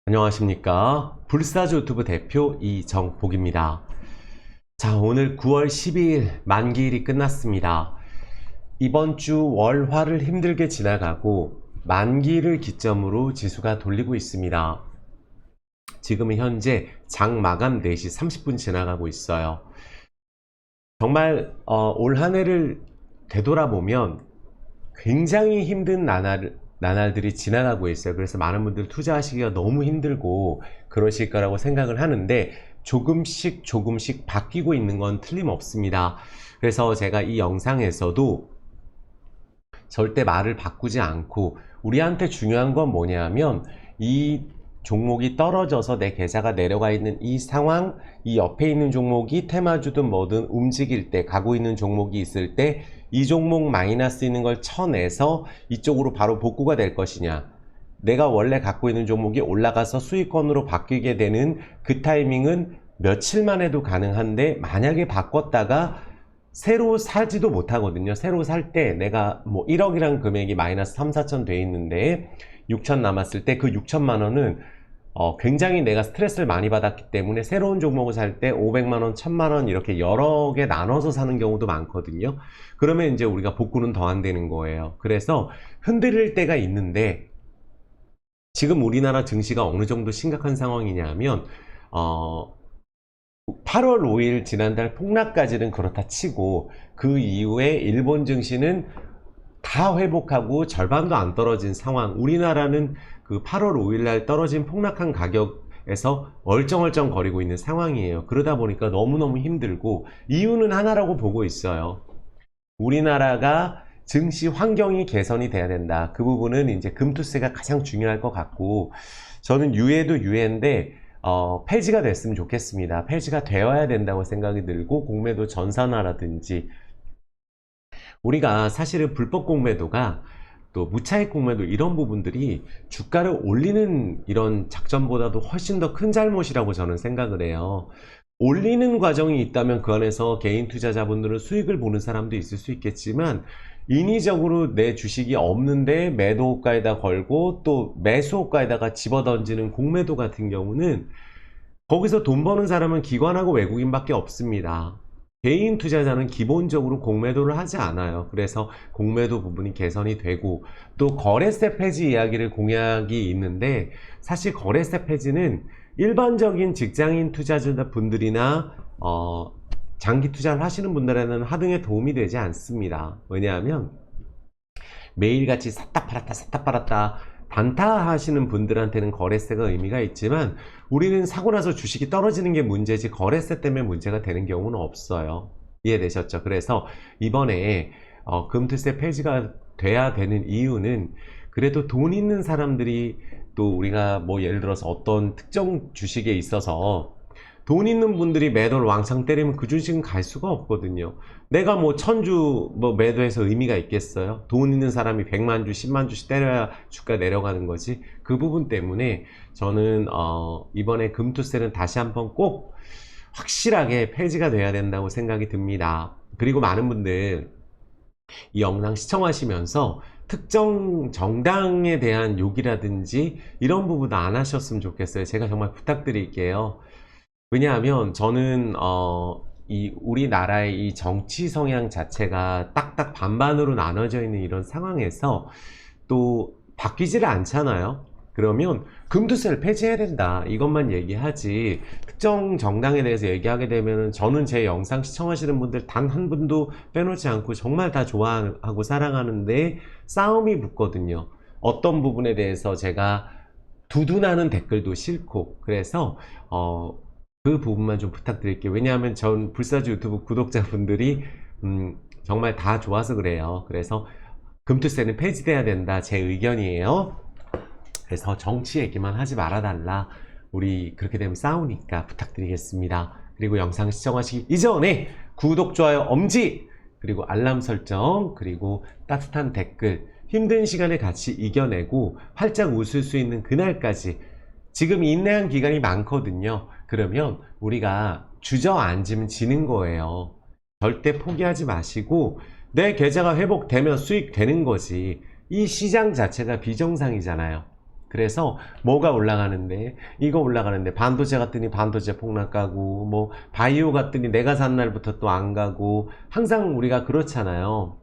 안녕하십니까. 불사조 유튜브 대표 이정복입니다. 자, 오늘 9월 12일 만기일이 끝났습니다. 이번 주 월화를 힘들게 지나가고 만기를 기점으로 지수가 돌리고 있습니다. 지금은 현재 장 마감 4시 30분 지나가고 있어요. 정말 올 한 해를 되돌아보면 굉장히 힘든 나날들이 지나가고 있어요. 그래서 많은 분들 투자하시기가 너무 힘들고 그러실 거라고 생각을 하는데 조금씩 바뀌고 있는 건 틀림없습니다. 그래서 제가 이 영상에서도 절대 말을 바꾸지 않고 우리한테 중요한 건 뭐냐면 이 종목이 떨어져서 내 계좌가 내려가 있는 이 상황, 이 옆에 있는 종목이 테마주든 뭐든 움직일 때, 가고 있는 종목이 있을 때 이 종목 마이너스 있는 걸 쳐내서 이쪽으로 바로 복구가 될 것이냐, 내가 원래 갖고 있는 종목이 올라가서 수익권으로 바뀌게 되는 그 타이밍은 며칠만 해도 가능한데, 만약에 바꿨다가 새로 사지도 못하거든요. 새로 살 때 내가 뭐 1억이란 금액이 마이너스 3, 4천 돼 있는데 6천 남았을 때 그 6천만 원은 굉장히 내가 스트레스를 많이 받았기 때문에 새로운 종목을 살 때 500만원, 1000만원 이렇게 여러 개 나눠서 사는 경우도 많거든요. 그러면 이제 우리가 복구는 더 안 되는 거예요. 그래서 흔들릴 때가 있는데, 지금 우리나라 증시가 어느 정도 심각한 상황이냐면 8월 5일 지난달 폭락까지는 그렇다 치고 그 이후에 일본 증시는 다 회복하고 절반도 안 떨어진 상황. 우리나라는 그 8월 5일 날 떨어진 폭락한 가격에서 얼쩡얼쩡 거리고 있는 상황이에요. 그러다 보니까 너무너무 힘들고, 이유는 하나라고 보고 있어요. 우리나라가 증시 환경이 개선이 돼야 된다. 그 부분은 이제 금투세가 가장 중요할 것 같고, 저는 유예도 유예인데 폐지가 됐으면 좋겠습니다. 폐지가 되어야 된다고 생각이 들고, 공매도 전산화라든지, 우리가 사실은 불법 공매도가 또 무차익 공매도 이런 부분들이 주가를 올리는 이런 작전보다도 훨씬 더 큰 잘못이라고 저는 생각을 해요. 올리는 과정이 있다면 그 안에서 개인 투자자분들은 수익을 보는 사람도 있을 수 있겠지만, 인위적으로 내 주식이 없는데 매도 호가에다 걸고 또 매수 호가에다가 집어던지는 공매도 같은 경우는, 거기서 돈 버는 사람은 기관하고 외국인밖에 없습니다. 개인 투자자는 기본적으로 공매도를 하지 않아요. 그래서 공매도 부분이 개선이 되고, 또 거래세 폐지 이야기를 공약이 있는데, 사실 거래세 폐지는 일반적인 직장인 투자자분들이나 장기 투자를 하시는 분들에는 하등에 도움이 되지 않습니다. 왜냐하면 매일같이 샀다 팔았다 단타 하시는 분들한테는 거래세가 의미가 있지만, 우리는 사고 나서 주식이 떨어지는 게 문제지 거래세 때문에 문제가 되는 경우는 없어요. 이해되셨죠? 그래서 이번에 금투세 폐지가 돼야 되는 이유는, 그래도 돈 있는 사람들이, 또 우리가 뭐 예를 들어서 어떤 특정 주식에 있어서 돈 있는 분들이 매도를 왕창 때리면 그 주식은 갈 수가 없거든요. 내가 뭐 1000주 뭐 매도해서 의미가 있겠어요? 돈 있는 사람이 100만 주, 10만 주씩 때려야 주가 내려가는 거지. 그 부분 때문에 저는 이번에 금투세는 다시 한번 꼭 확실하게 폐지가 돼야 된다고 생각이 듭니다. 그리고 많은 분들 이 영상 시청하시면서 특정 정당에 대한 욕이라든지 이런 부분 안 하셨으면 좋겠어요. 제가 정말 부탁드릴게요. 왜냐하면 저는 이 우리나라의 이 정치 성향 자체가 딱딱 반반으로 나눠져 있는 이런 상황에서 또 바뀌지를 않잖아요. 그러면 금투세를 폐지해야 된다, 이것만 얘기하지, 특정 정당에 대해서 얘기하게 되면, 저는 제 영상 시청하시는 분들 단 한 분도 빼놓지 않고 정말 다 좋아하고 사랑하는데 싸움이 붙거든요. 어떤 부분에 대해서 제가 두둔하는 댓글도 싫고. 그래서 그 부분만 좀 부탁드릴게요. 왜냐하면 전 불사조 유튜브 구독자분들이 정말 다 좋아서 그래요. 그래서 금투세는 폐지돼야 된다, 제 의견이에요. 그래서 정치 얘기만 하지 말아달라, 우리 그렇게 되면 싸우니까 부탁드리겠습니다. 그리고 영상 시청하시기 이전에 구독, 좋아요, 엄지, 그리고 알람 설정, 그리고 따뜻한 댓글, 힘든 시간을 같이 이겨내고 활짝 웃을 수 있는 그날까지, 지금 인내한 기간이 많거든요. 그러면 우리가 주저앉으면 지는 거예요. 절대 포기하지 마시고, 내 계좌가 회복되면 수익 되는 거지. 이 시장 자체가 비정상이잖아요. 그래서 뭐가 올라가는데, 이거 올라가는데, 반도체 갔더니 반도체 폭락 가고, 뭐 바이오 갔더니 내가 산 날부터 또 안 가고, 항상 우리가 그렇잖아요.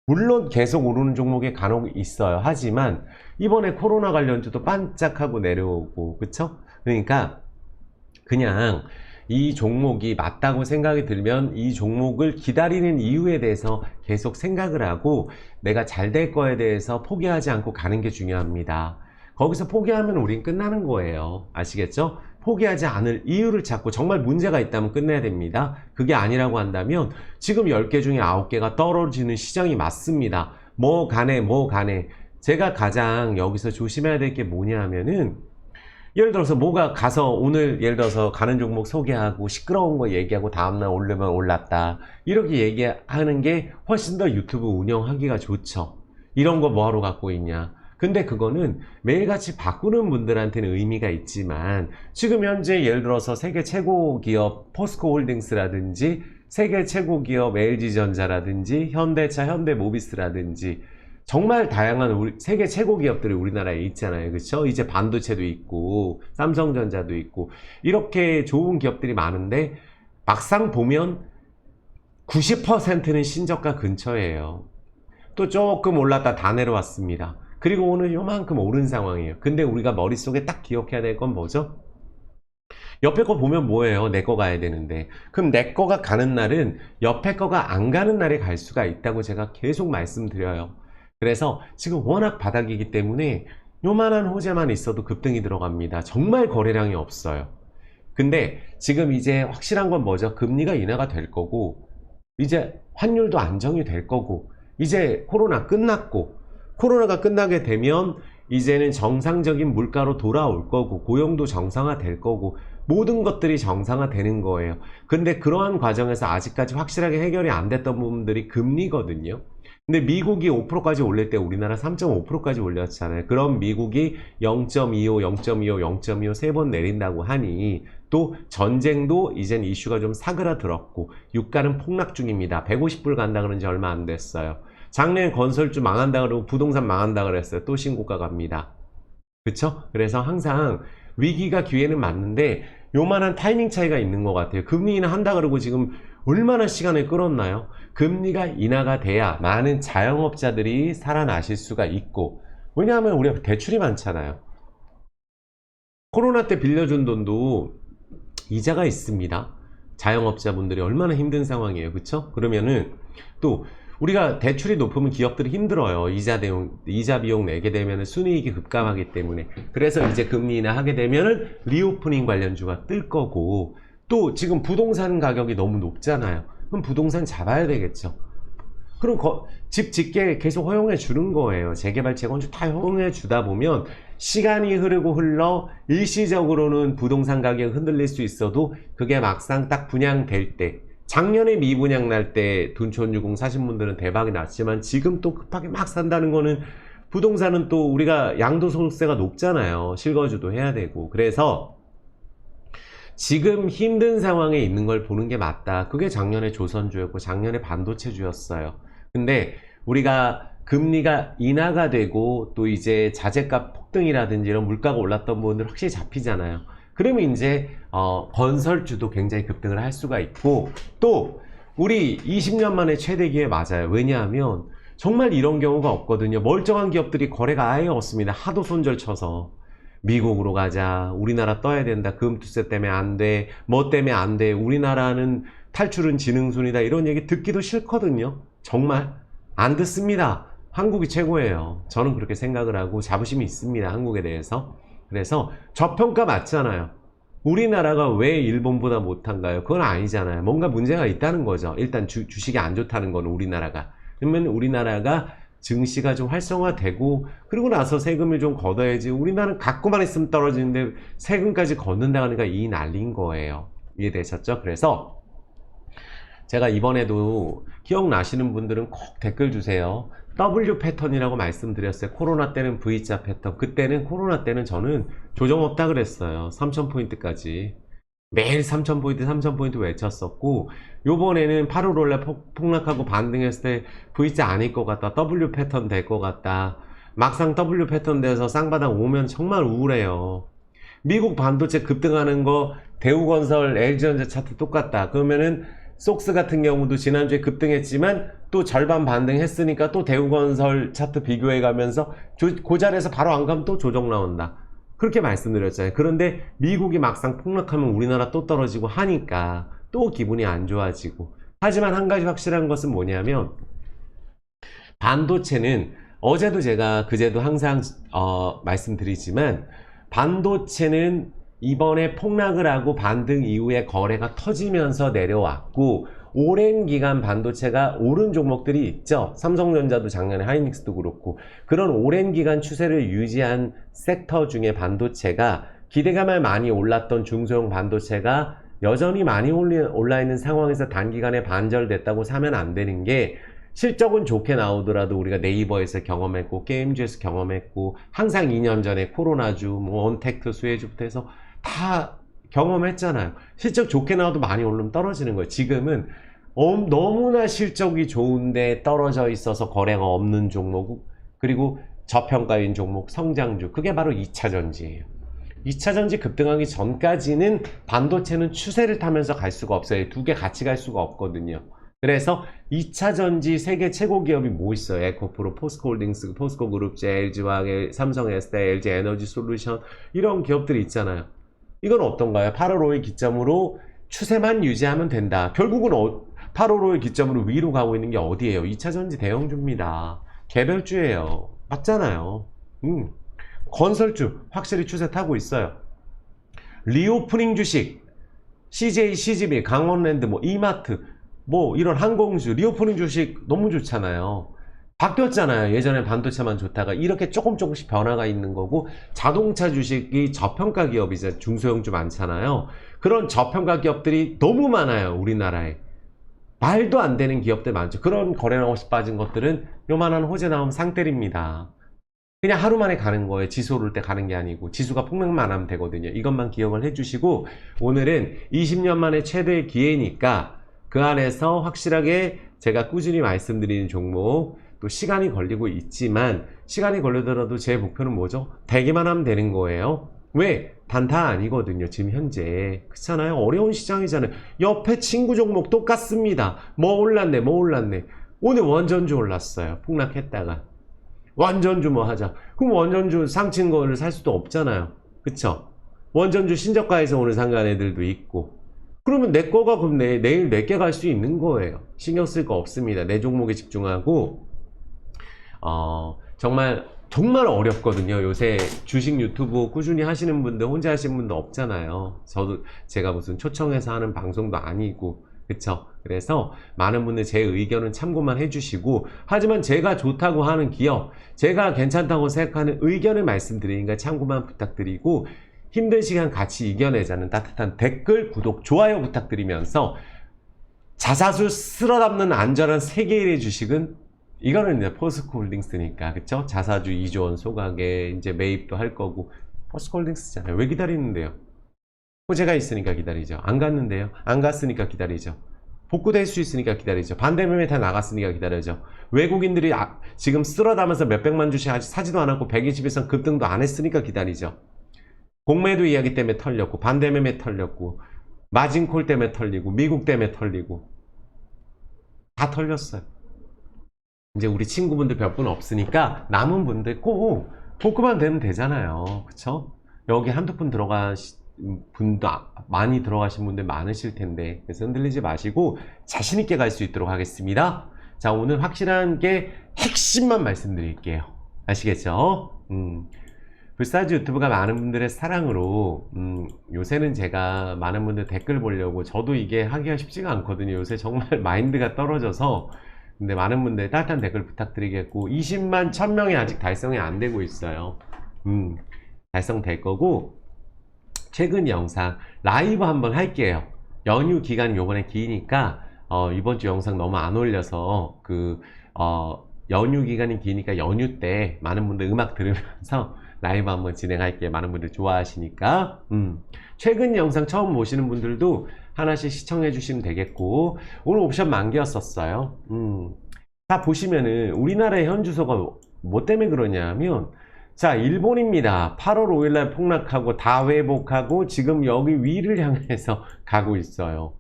물론 계속 오르는 종목이 간혹 있어요. 하지만 이번에 코로나 관련주도 반짝하고 내려오고, 그쵸? 그러니까 그냥 이 종목이 맞다고 생각이 들면 이 종목을 기다리는 이유에 대해서 계속 생각을 하고, 내가 잘 될 거에 대해서 포기하지 않고 가는 게 중요합니다. 거기서 포기하면 우린 끝나는 거예요. 아시겠죠? 포기하지 않을 이유를 찾고, 정말 문제가 있다면 끝내야 됩니다. 그게 아니라고 한다면 지금 10개 중에 9개가 떨어지는 시장이 맞습니다. 뭐 간에 뭐 간에. 제가 가장 여기서 조심해야 될 게 뭐냐면은, 예를 들어서 뭐가 가서 오늘 예를 들어서 가는 종목 소개하고 시끄러운 거 얘기하고 다음날 오르면 올랐다, 이렇게 얘기하는 게 훨씬 더 유튜브 운영하기가 좋죠. 이런 거 뭐하러 갖고 있냐. 근데 그거는 매일같이 바꾸는 분들한테는 의미가 있지만, 지금 현재 예를 들어서 세계 최고 기업 포스코홀딩스라든지 세계 최고 기업 LG전자라든지 현대차 현대모비스라든지 정말 다양한 세계 최고 기업들이 우리나라에 있잖아요. 그렇죠? 이제 반도체도 있고 삼성전자도 있고 이렇게 좋은 기업들이 많은데, 막상 보면 90%는 신저가 근처예요. 또 조금 올랐다 다 내려왔습니다. 그리고 오늘 요만큼 오른 상황이에요. 근데 우리가 머릿속에 딱 기억해야 될 건 뭐죠? 옆에 거 보면 뭐예요? 내 거 가야 되는데. 그럼 내 거가 가는 날은 옆에 거가 안 가는 날에 갈 수가 있다고 제가 계속 말씀드려요. 그래서 지금 워낙 바닥이기 때문에 요만한 호재만 있어도 급등이 들어갑니다. 정말 거래량이 없어요. 근데 지금 이제 확실한 건 뭐죠? 금리가 인하가 될 거고, 이제 환율도 안정이 될 거고, 이제 코로나 끝났고, 코로나가 끝나게 되면 이제는 정상적인 물가로 돌아올 거고, 고용도 정상화 될 거고, 모든 것들이 정상화 되는 거예요. 근데 그러한 과정에서 아직까지 확실하게 해결이 안 됐던 부분들이 금리거든요. 근데 미국이 5%까지 올릴 때 우리나라 3.5%까지 올렸잖아요. 그럼 미국이 0.25, 0.25, 0.25 세 번 내린다고 하니, 또 전쟁도 이젠 이슈가 좀 사그라들었고, 유가는 폭락 중입니다. 150불 간다 그런 지 얼마 안 됐어요. 작년에 건설주 망한다 그러고 부동산 망한다 그랬어요. 또 신고가 갑니다. 그쵸? 그래서 항상 위기가 기회는 맞는데 요만한 타이밍 차이가 있는 것 같아요. 금리 인하 한다 그러고 지금 얼마나 시간을 끌었나요? 금리가 인하가 돼야 많은 자영업자들이 살아나실 수가 있고, 왜냐하면 우리가 대출이 많잖아요. 코로나 때 빌려준 돈도 이자가 있습니다. 자영업자분들이 얼마나 힘든 상황이에요. 그쵸? 그러면은 또 우리가 대출이 높으면 기업들이 힘들어요. 이자 비용 내게 되면 순이익이 급감하기 때문에. 그래서 이제 금리 인하 하게 되면은 리오프닝 관련주가 뜰 거고, 또 지금 부동산 가격이 너무 높잖아요. 그럼 부동산 잡아야 되겠죠. 그럼 집 짓게 계속 허용해 주는 거예요. 재개발, 재건축 다 허용해 주다 보면 시간이 흐르고 흘러 일시적으로는 부동산 가격이 흔들릴 수 있어도, 그게 막상 딱 분양될 때, 작년에 미분양 날 때 둔촌유공 사신 분들은 대박이 났지만, 지금 또 급하게 막 산다는 거는, 부동산은 또 우리가 양도소득세가 높잖아요. 실거주도 해야 되고. 그래서 지금 힘든 상황에 있는 걸 보는 게 맞다. 그게 작년에 조선주였고 작년에 반도체주였어요. 근데 우리가 금리가 인하가 되고 또 이제 자재값 폭등이라든지 이런 물가가 올랐던 부분들 확실히 잡히잖아요. 그러면 이제 건설주도 굉장히 급등을 할 수가 있고, 또 우리 20년 만에 최대 기회 맞아요. 왜냐하면 정말 이런 경우가 없거든요. 멀쩡한 기업들이 거래가 아예 없습니다. 하도 손절 쳐서. 미국으로 가자, 우리나라 떠야 된다, 금투세 때문에 안 돼, 뭐 때문에 안 돼, 우리나라는 탈출은 지능순이다, 이런 얘기 듣기도 싫거든요. 정말 안 듣습니다. 한국이 최고예요. 저는 그렇게 생각을 하고 자부심이 있습니다, 한국에 대해서. 그래서 저평가 맞잖아요. 우리나라가 왜 일본보다 못한가요? 그건 아니잖아요. 뭔가 문제가 있다는 거죠. 일단 주식이 안 좋다는 거는 우리나라가. 그러면 우리나라가 증시가 좀 활성화되고, 그리고 나서 세금을 좀 걷어야지. 우리나라는 갖고만 있으면 떨어지는데 세금까지 걷는다 하니까 이 난리인 거예요. 이해되셨죠? 그래서 제가 이번에도 기억나시는 분들은 꼭 댓글 주세요. W 패턴이라고 말씀드렸어요. 코로나 때는 V자 패턴. 그때는 코로나 때는 저는 조정 없다 그랬어요. 3000포인트까지. 매일 3000포인트 3000포인트 외쳤었고, 요번에는 8월 올라 폭락하고 반등했을 때 V자 아닐 것 같다, W 패턴 될 것 같다, 막상 W 패턴 돼서 쌍바닥 오면 정말 우울해요. 미국 반도체 급등하는 거 대우건설, LG전자 차트 똑같다. 그러면은 속스 같은 경우도 지난주에 급등했지만 또 절반 반등했으니까 또 대우건설 차트 비교해 가면서 그 자리에서 바로 안 가면 또 조정 나온다. 그렇게 말씀드렸잖아요. 그런데 미국이 막상 폭락하면 우리나라 또 떨어지고 하니까 또 기분이 안 좋아지고. 하지만 한 가지 확실한 것은 뭐냐면 반도체는 어제도 제가 그제도 항상 말씀드리지만 반도체는 이번에 폭락을 하고 반등 이후에 거래가 터지면서 내려왔고 오랜 기간 반도체가 오른 종목들이 있죠. 삼성전자도 작년에 하이닉스도 그렇고 그런 오랜 기간 추세를 유지한 섹터 중에 반도체가 기대감을 많이 올랐던 중소형 반도체가 여전히 많이 올라 있는 상황에서 단기간에 반절됐다고 사면 안 되는 게 실적은 좋게 나오더라도 우리가 네이버에서 경험했고 게임즈에서 경험했고 항상 2년 전에 코로나주, 뭐 언택트, 수혜주부터 해서 다 경험했잖아요. 실적 좋게 나와도 많이 오르면 떨어지는 거예요. 지금은 너무나 실적이 좋은데 떨어져 있어서 거래가 없는 종목 그리고 저평가인 종목 성장주 그게 바로 2차전지예요. 2차전지 급등하기 전까지는 반도체는 추세를 타면서 갈 수가 없어요. 두 개 같이 갈 수가 없거든요. 그래서 2차전지 세계 최고 기업이 뭐 있어요? 에코프로, 포스코홀딩스, 포스코그룹, LG화학, 삼성에스테, LG에너지솔루션 이런 기업들이 있잖아요. 이건 어떤가요? 8월 5일 기점으로 추세만 유지하면 된다. 결국은 8월 5일 기점으로 위로 가고 있는 게 어디예요? 2차전지 대형주입니다. 개별주예요. 맞잖아요. 건설주 확실히 추세 타고 있어요. 리오프닝 주식 CJ, CGV, 강원랜드, 뭐 이마트 뭐 이런 항공주 리오프닝 주식 너무 좋잖아요. 바뀌었잖아요. 예전에 반도체만 좋다가 이렇게 조금씩 변화가 있는 거고 자동차 주식이 저평가 기업이죠. 중소형주 많잖아요. 그런 저평가 기업들이 너무 많아요. 우리나라에. 말도 안 되는 기업들 많죠. 그런 거래 나오시 빠진 것들은 요만한 호재 나오면 상 때립니다. 그냥 하루 만에 가는 거예요. 지수 오를 때 가는 게 아니고 지수가 폭락만 하면 되거든요. 이것만 기억을 해주시고 오늘은 20년 만에 최대의 기회니까 그 안에서 확실하게 제가 꾸준히 말씀드리는 종목 또 시간이 걸리고 있지만 시간이 걸리더라도 제 목표는 뭐죠? 대기만 하면 되는 거예요. 왜? 단타 아니거든요. 지금 현재. 그렇잖아요. 어려운 시장이잖아요. 옆에 친구 종목 똑같습니다. 뭐 올랐네 뭐 올랐네. 오늘 원전주 올랐어요. 폭락했다가. 원전주 뭐 하자. 그럼 원전주 상친 거를 살 수도 없잖아요. 그쵸? 원전주 신저가에서 오늘 상간 애들도 있고. 그러면 내 거가 그럼 내일 내게 갈 수 있는 거예요. 신경 쓸 거 없습니다. 내 종목에 집중하고 정말 어렵거든요. 요새 주식 유튜브 꾸준히 하시는 분들 혼자 하시는 분도 없잖아요. 제가 무슨 초청해서 하는 방송도 아니고 그쵸? 그래서 많은 분들 제 의견은 참고만 해주시고 하지만 제가 좋다고 하는 기업 제가 괜찮다고 생각하는 의견을 말씀드리니까 참고만 부탁드리고 힘든 시간 같이 이겨내자는 따뜻한 댓글, 구독, 좋아요 부탁드리면서 자사수 쓸어담는 안전한 세계일의 주식은 이거는 이제 포스코홀딩스니까 그쵸? 자사주 2조 원 소각에 이제 매입도 할 거고 포스코홀딩스잖아요. 왜 기다리는데요? 호재가 있으니까 기다리죠. 안 갔는데요. 안 갔으니까 기다리죠. 복구될 수 있으니까 기다리죠. 반대매매 다 나갔으니까 기다려죠. 외국인들이 지금 쓸어담아서 몇백만 주씩 아직 사지도 않았고 120일선 급등도 안 했으니까 기다리죠. 공매도 이야기 때문에 털렸고 반대매매 털렸고 마진콜 때문에 털리고 미국 때문에 털리고 다 털렸어요. 이제 우리 친구분들 몇 분 없으니까 남은 분들 꼭 복구만 되면 되잖아요. 그쵸? 여기 한두 분 분도 많이 들어가신 분들 많으실 텐데 그래서 흔들리지 마시고 자신 있게 갈 수 있도록 하겠습니다. 자, 오늘 확실한 게 핵심만 말씀드릴게요. 아시겠죠? 불사조 유튜브가 많은 분들의 사랑으로 요새는 제가 많은 분들 댓글 보려고 저도 이게 하기가 쉽지가 않거든요. 요새 정말 마인드가 떨어져서 근데 많은 분들 따뜻한 댓글 부탁드리겠고 20만 1000명이 아직 달성이 안 되고 있어요. 달성될 거고 최근 영상 라이브 한번 할게요. 연휴 기간이 요번에 기니까 이번 주 영상 너무 안 올려서 연휴 기간이 기니까 연휴 때 많은 분들 음악 들으면서 라이브 한번 진행할게요. 많은 분들 좋아하시니까 최근 영상 처음 보시는 분들도 하나씩 시청해 주시면 되겠고 오늘 옵션 만개였었어요. 다 보시면은 우리나라의 현 주소가 뭐 때문에 그러냐면, 자, 일본입니다. 8월 5일날 폭락하고 다 회복하고 지금 여기 위를 향해서 가고 있어요.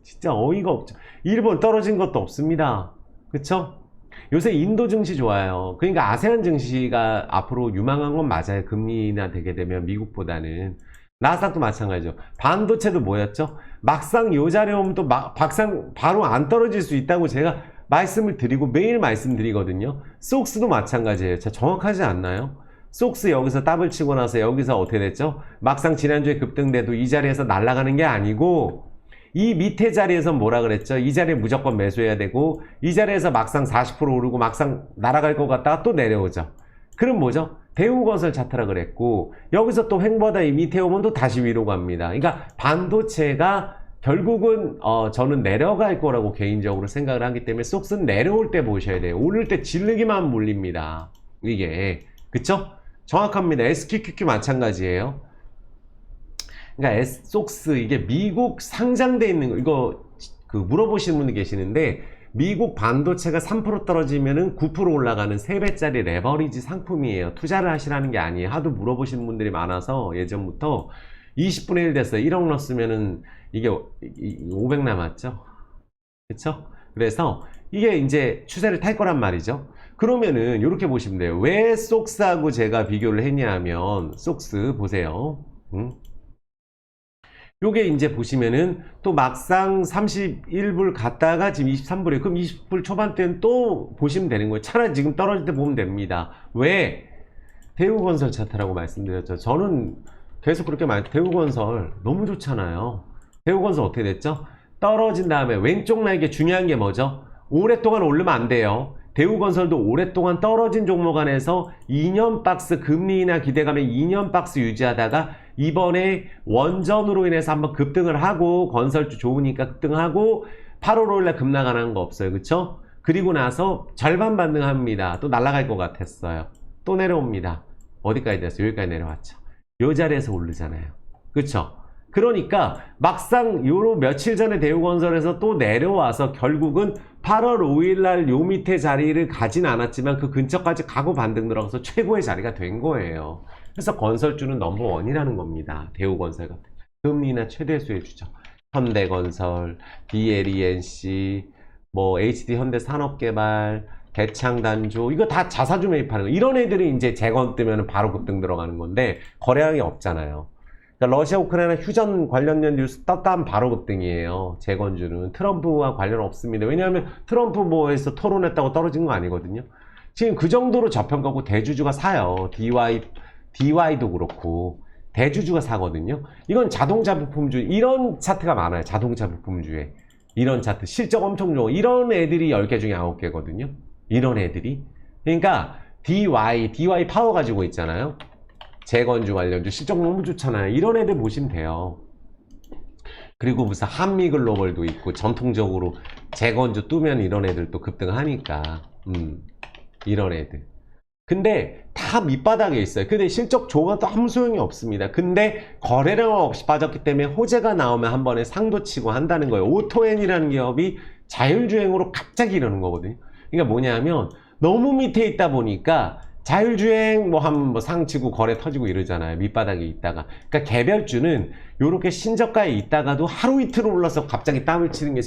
진짜 어이가 없죠. 일본 떨어진 것도 없습니다. 그쵸? 요새 인도 증시 좋아요. 그러니까 아세안 증시가 앞으로 유망한 건 맞아요. 금리 인하 되게 되면 미국보다는. 나스닥도 마찬가지죠. 반도체도 뭐였죠? 막상 요 자리에 오면 또 막상 바로 안 떨어질 수 있다고 제가 말씀을 드리고 매일 말씀드리거든요. 속스도 마찬가지예요. 자, 정확하지 않나요? 속스 여기서 더블 치고 나서 여기서 어떻게 됐죠? 막상 지난주에 급등돼도 이 자리에서 날아가는 게 아니고 이 밑에 자리에서 뭐라 그랬죠? 이 자리에 무조건 매수해야 되고 이 자리에서 막상 40% 오르고 막상 날아갈 것 같다가 또 내려오죠. 그럼 뭐죠? 대우건설 차트라 그랬고 여기서 또 횡보하다 이 밑에 오면 또 다시 위로 갑니다. 그러니까 반도체가 결국은 저는 내려갈 거라고 개인적으로 생각을 하기 때문에 속스는 내려올 때 보셔야 돼요. 오를 때 질르기만 몰립니다. 이게 그쵸? 정확합니다. SQQQ 마찬가지예요. 그러니까 속스 이게 미국 상장돼 있는 거 이거 물어보시는 분이 계시는데 미국 반도체가 3% 떨어지면은 9% 올라가는 3배짜리 레버리지 상품이에요. 투자를 하시라는 게 아니에요. 하도 물어보시는 분들이 많아서 예전부터 20분의 1 됐어요. 1억 넣었으면은 이게 500 남았죠. 그쵸? 그래서 이게 이제 추세를 탈 거란 말이죠. 그러면은 이렇게 보시면 돼요. 왜 속스하고 제가 비교를 했냐면 속스 보세요. 요게 이제 보시면은 또 막상 31불 갔다가 지금 23불이에요. 그럼 20불 초반대는 또 보시면 되는 거예요. 차라리 지금 떨어질 때 보면 됩니다. 왜? 대우건설 차트라고 말씀드렸죠. 저는 계속 그렇게 대우건설 너무 좋잖아요. 대우건설 어떻게 됐죠? 떨어진 다음에 왼쪽 날개 중요한 게 뭐죠? 오랫동안 오르면 안 돼요. 대우건설도 오랫동안 떨어진 종목 안에서 2년 박스 금리 인하 기대감에 2년 박스 유지하다가 이번에 원전으로 인해서 한번 급등을 하고 건설주 좋으니까 급등하고 8월 5일날 급락하는 거 없어요. 그쵸? 그리고 나서 절반 반등합니다. 또 날아갈 것 같았어요. 또 내려옵니다. 어디까지 됐어요? 여기까지 내려왔죠. 요 자리에서 오르잖아요. 그쵸? 그러니까 막상 요 며칠 전에 대우건설에서 또 내려와서 결국은 8월 5일날 요 밑에 자리를 가진 않았지만 그 근처까지 가고 반등 들어가서 최고의 자리가 된 거예요. 그래서 건설주는 넘버원이라는 겁니다. 대우건설 같은 금리나 최대 수혜주죠. 현대건설, DLENC, 뭐 HD 현대산업개발, 대창단조 이거 다 자사주 매입하는 거. 이런 애들이 이제 재건 뜨면 바로 급등 들어가는 건데 거래량이 없잖아요. 그러니까 러시아 우크라이나 휴전 관련된 뉴스 떴다 하면 바로 급등이에요. 재건주는 트럼프와 관련 없습니다. 왜냐하면 트럼프 뭐에서 토론했다고 떨어진 거 아니거든요. 지금 그 정도로 저평가고 대주주가 사요. DY도 그렇고 대주주가 사거든요. 이건 자동차 부품주 이런 차트가 많아요. 자동차 부품주에 이런 차트 실적 엄청 좋은 이런 애들이 10개 중에 9개거든요. 이런 애들이 그러니까 DY 파워 가지고 있잖아요. 재건주 관련주 실적 너무 좋잖아요. 이런 애들 보시면 돼요. 그리고 무슨 한미글로벌도 있고 전통적으로 재건주 뜨면 이런 애들 또 급등하니까 이런 애들 근데 다 밑바닥에 있어요. 근데 실적 좋아도 아무 소용이 없습니다. 근데 거래량 없이 빠졌기 때문에 호재가 나오면 한 번에 상도 치고 한다는 거예요. 오토엔이라는 기업이 자율주행으로 갑자기 이러는 거거든요. 그러니까 뭐냐면 너무 밑에 있다 보니까 자율주행 뭐 상치고 거래 터지고 이러잖아요. 밑바닥에 있다가. 그러니까 개별주는 요렇게 신저가에 있다가도 하루 이틀 올라서 갑자기 땀을 치는 게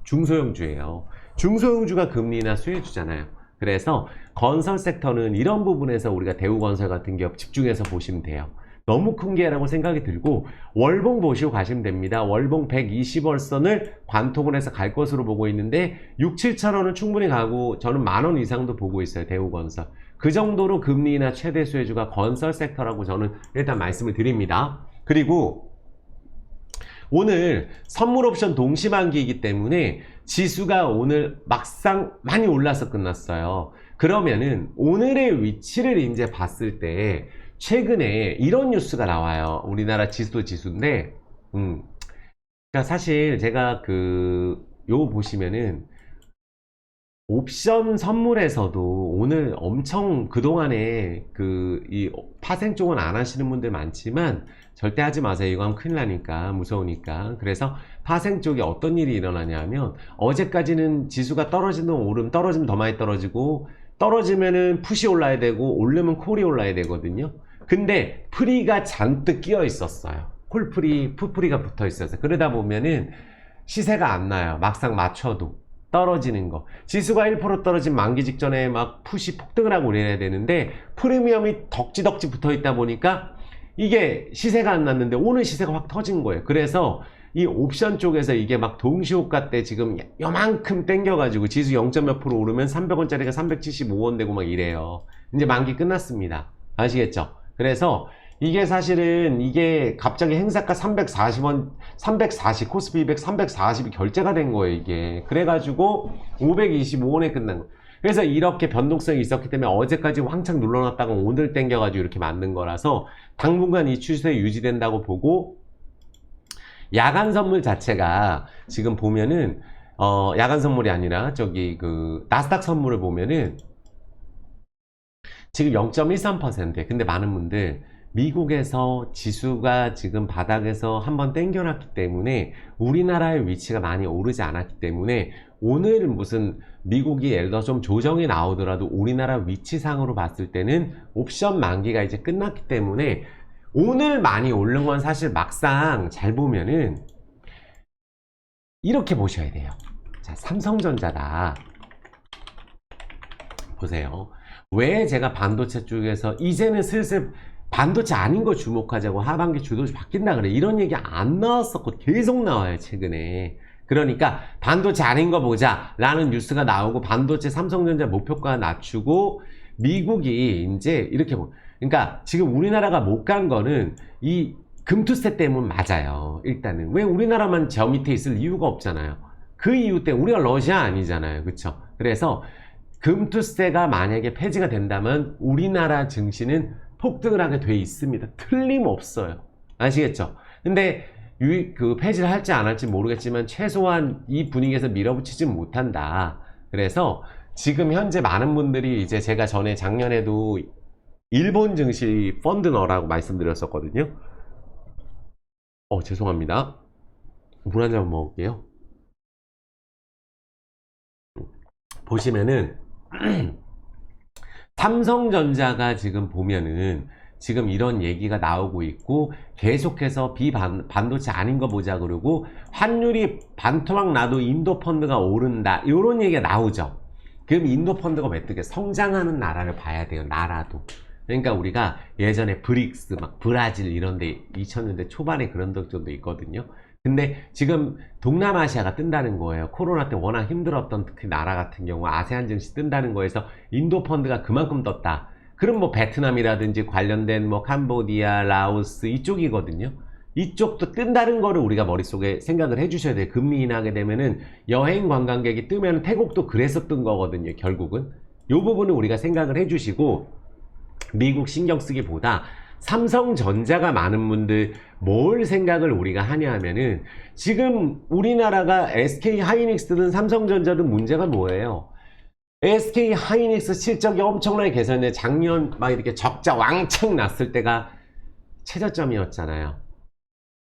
중소형주예요. 중소형주가 금리나 수혜주잖아요. 그래서 건설 sek터는 이런 부분에서 우리가 대우건설 같은 기업 집중해서 보시면 돼요. 너무 큰 게라고 생각이 들고 월봉 보시고 가시면 됩니다. 월봉 120월선을 관통을 해서 갈 것으로 보고 있는데 6, 7천원은 충분히 가고 저는 10,000원 이상도 보고 있어요. 대우건설. 그 정도로 금리나 최대 수혜주가 건설 섹터라고 저는 일단 말씀을 드립니다. 그리고 오늘 선물 옵션 동시만기이기 때문에 지수가 오늘 막상 많이 올라서 끝났어요. 그러면은 오늘의 위치를 이제 봤을 때 최근에 이런 뉴스가 나와요. 우리나라 지수인데, 그러니까 사실 제가 요거 보시면은 옵션 선물에서도 오늘 엄청 그동안에 이 파생 쪽은 안 하시는 분들 많지만 절대 하지 마세요. 이거 하면 큰일 나니까, 무서우니까. 그래서 파생 쪽에 어떤 일이 일어나냐면, 어제까지는 지수가 떨어지면 오름, 떨어지면 더 많이 떨어지고, 떨어지면은 풋이 올라야 되고, 오르면 콜이 올라야 되거든요. 근데 프리가 잔뜩 끼어 있었어요. 콜프리, 풋프리가 붙어 있어서. 그러다 보면은 시세가 안 나요. 막상 맞춰도. 떨어지는 거. 지수가 1% 떨어진 만기 직전에 막 풋이 폭등을 하고 이래야 되는데, 프리미엄이 덕지덕지 붙어 있다 보니까 이게 시세가 안 났는데 오늘 시세가 확 터진 거예요. 그래서 이 옵션 쪽에서 이게 막 동시호가 때 지금 요만큼 땡겨가지고 지수 0. 몇 프로 오르면 300원짜리가 375원 되고 막 이래요. 이제 만기 끝났습니다. 아시겠죠? 그래서 이게 사실은 이게 갑자기 행사가 340원, 340, 코스피 200, 340이 결제가 된 거예요, 이게. 그래가지고 525원에 끝난 거예요. 그래서 이렇게 변동성이 있었기 때문에 어제까지 왕창 눌러놨다가 오늘 땡겨가지고 이렇게 만든 거라서 당분간 이 추세 유지된다고 보고, 야간 선물 자체가 지금 보면은, 야간 선물이 아니라 나스닥 선물을 보면은 지금 0.13%. 근데 많은 분들, 미국에서 지수가 지금 바닥에서 한번 땡겨놨기 때문에 우리나라의 위치가 많이 오르지 않았기 때문에 오늘 무슨 미국이 예를 들어 좀 조정이 나오더라도 우리나라 위치상으로 봤을 때는 옵션 만기가 이제 끝났기 때문에 오늘 많이 오른 건 사실 막상 잘 보면은 이렇게 보셔야 돼요. 자, 삼성전자다. 보세요. 왜 제가 반도체 쪽에서 이제는 슬슬 반도체 아닌 거 주목하자고 하반기 주도주 바뀐다 그래. 이런 얘기 안 나왔었고 계속 나와요, 최근에. 그러니까 반도체 아닌 거 보자 라는 뉴스가 나오고 반도체 삼성전자 목표가 낮추고 미국이 이제 이렇게 그러니까 지금 우리나라가 못 간 거는 이 금투세 때문 맞아요. 일단은 왜 우리나라만 저 밑에 있을 이유가 없잖아요. 그 이유 때문에 우리가 러시아 아니잖아요. 그쵸? 그래서 금투세가 만약에 폐지가 된다면 우리나라 증시는 폭등을 하게 돼 있습니다. 틀림없어요. 아시겠죠? 근데 폐지를 할지 안 할지 모르겠지만 최소한 이 분위기에서 밀어붙이지 못한다. 그래서 지금 현재 많은 분들이 이제 제가 전에 작년에도 일본 증시 펀드 넣으라고 말씀드렸었거든요. 죄송합니다. 물 한 잔 먹을게요. 보시면은 삼성전자가 지금 보면은 지금 이런 얘기가 나오고 있고 계속해서 반도체 아닌 거 보자 그러고 환율이 반토막 나도 인도 펀드가 오른다 이런 얘기가 나오죠. 그럼 인도 펀드가 왜 뜨게? 성장하는 나라를 봐야 돼요. 나라도. 그러니까 우리가 예전에 브릭스 막 브라질 이런데 2000년대 초반에 그런 적도 있거든요. 근데 지금 동남아시아가 뜬다는 거예요. 코로나 때 워낙 힘들었던 특히 나라 같은 경우 아세안 증시 뜬다는 거에서 인도 펀드가 그만큼 떴다. 그럼 뭐 베트남이라든지 관련된 뭐 캄보디아, 라오스 이쪽이거든요. 이쪽도 뜬다는 거를 우리가 머릿속에 생각을 해주셔야 돼요. 금리 인하게 되면은 여행 관광객이 뜨면 태국도 그래서 뜬 거거든요. 결국은 이 부분은 우리가 생각을 해주시고 미국 신경 쓰기보다 삼성전자가 많은 분들 뭘 생각을 우리가 하냐 하면은 지금 우리나라가 SK 하이닉스든 삼성전자든 문제가 뭐예요? SK 하이닉스 실적이 엄청나게 개선해. 작년 막 이렇게 적자 왕창 났을 때가 최저점이었잖아요.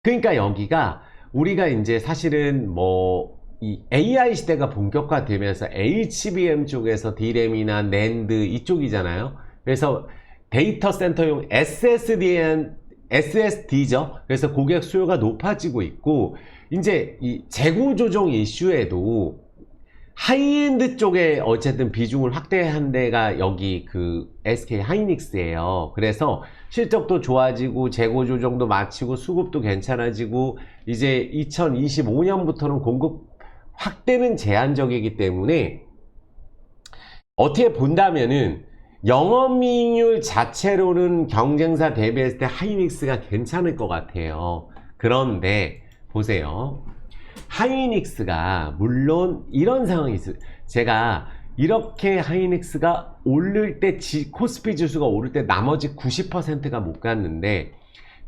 그러니까 여기가 우리가 이제 사실은 뭐 이 AI 시대가 본격화되면서 HBM 쪽에서 D램이나 낸드 이쪽이잖아요. 그래서 데이터 센터용 SSD죠. 그래서 고객 수요가 높아지고 있고, 이제 이 재고 조정 이슈에도 하이엔드 쪽에 어쨌든 비중을 확대한 데가 여기 SK 하이닉스예요. 그래서 실적도 좋아지고 재고 조정도 마치고 수급도 괜찮아지고 이제 2025년부터는 공급 확대는 제한적이기 때문에 어떻게 본다면은 영업이익률 자체로는 경쟁사 대비했을 때 하이닉스가 괜찮을 것 같아요. 그런데 보세요. 하이닉스가 물론 이런 상황이 있어요. 제가 이렇게 하이닉스가 오를 때 코스피 지수가 오를 때 나머지 90%가 못 갔는데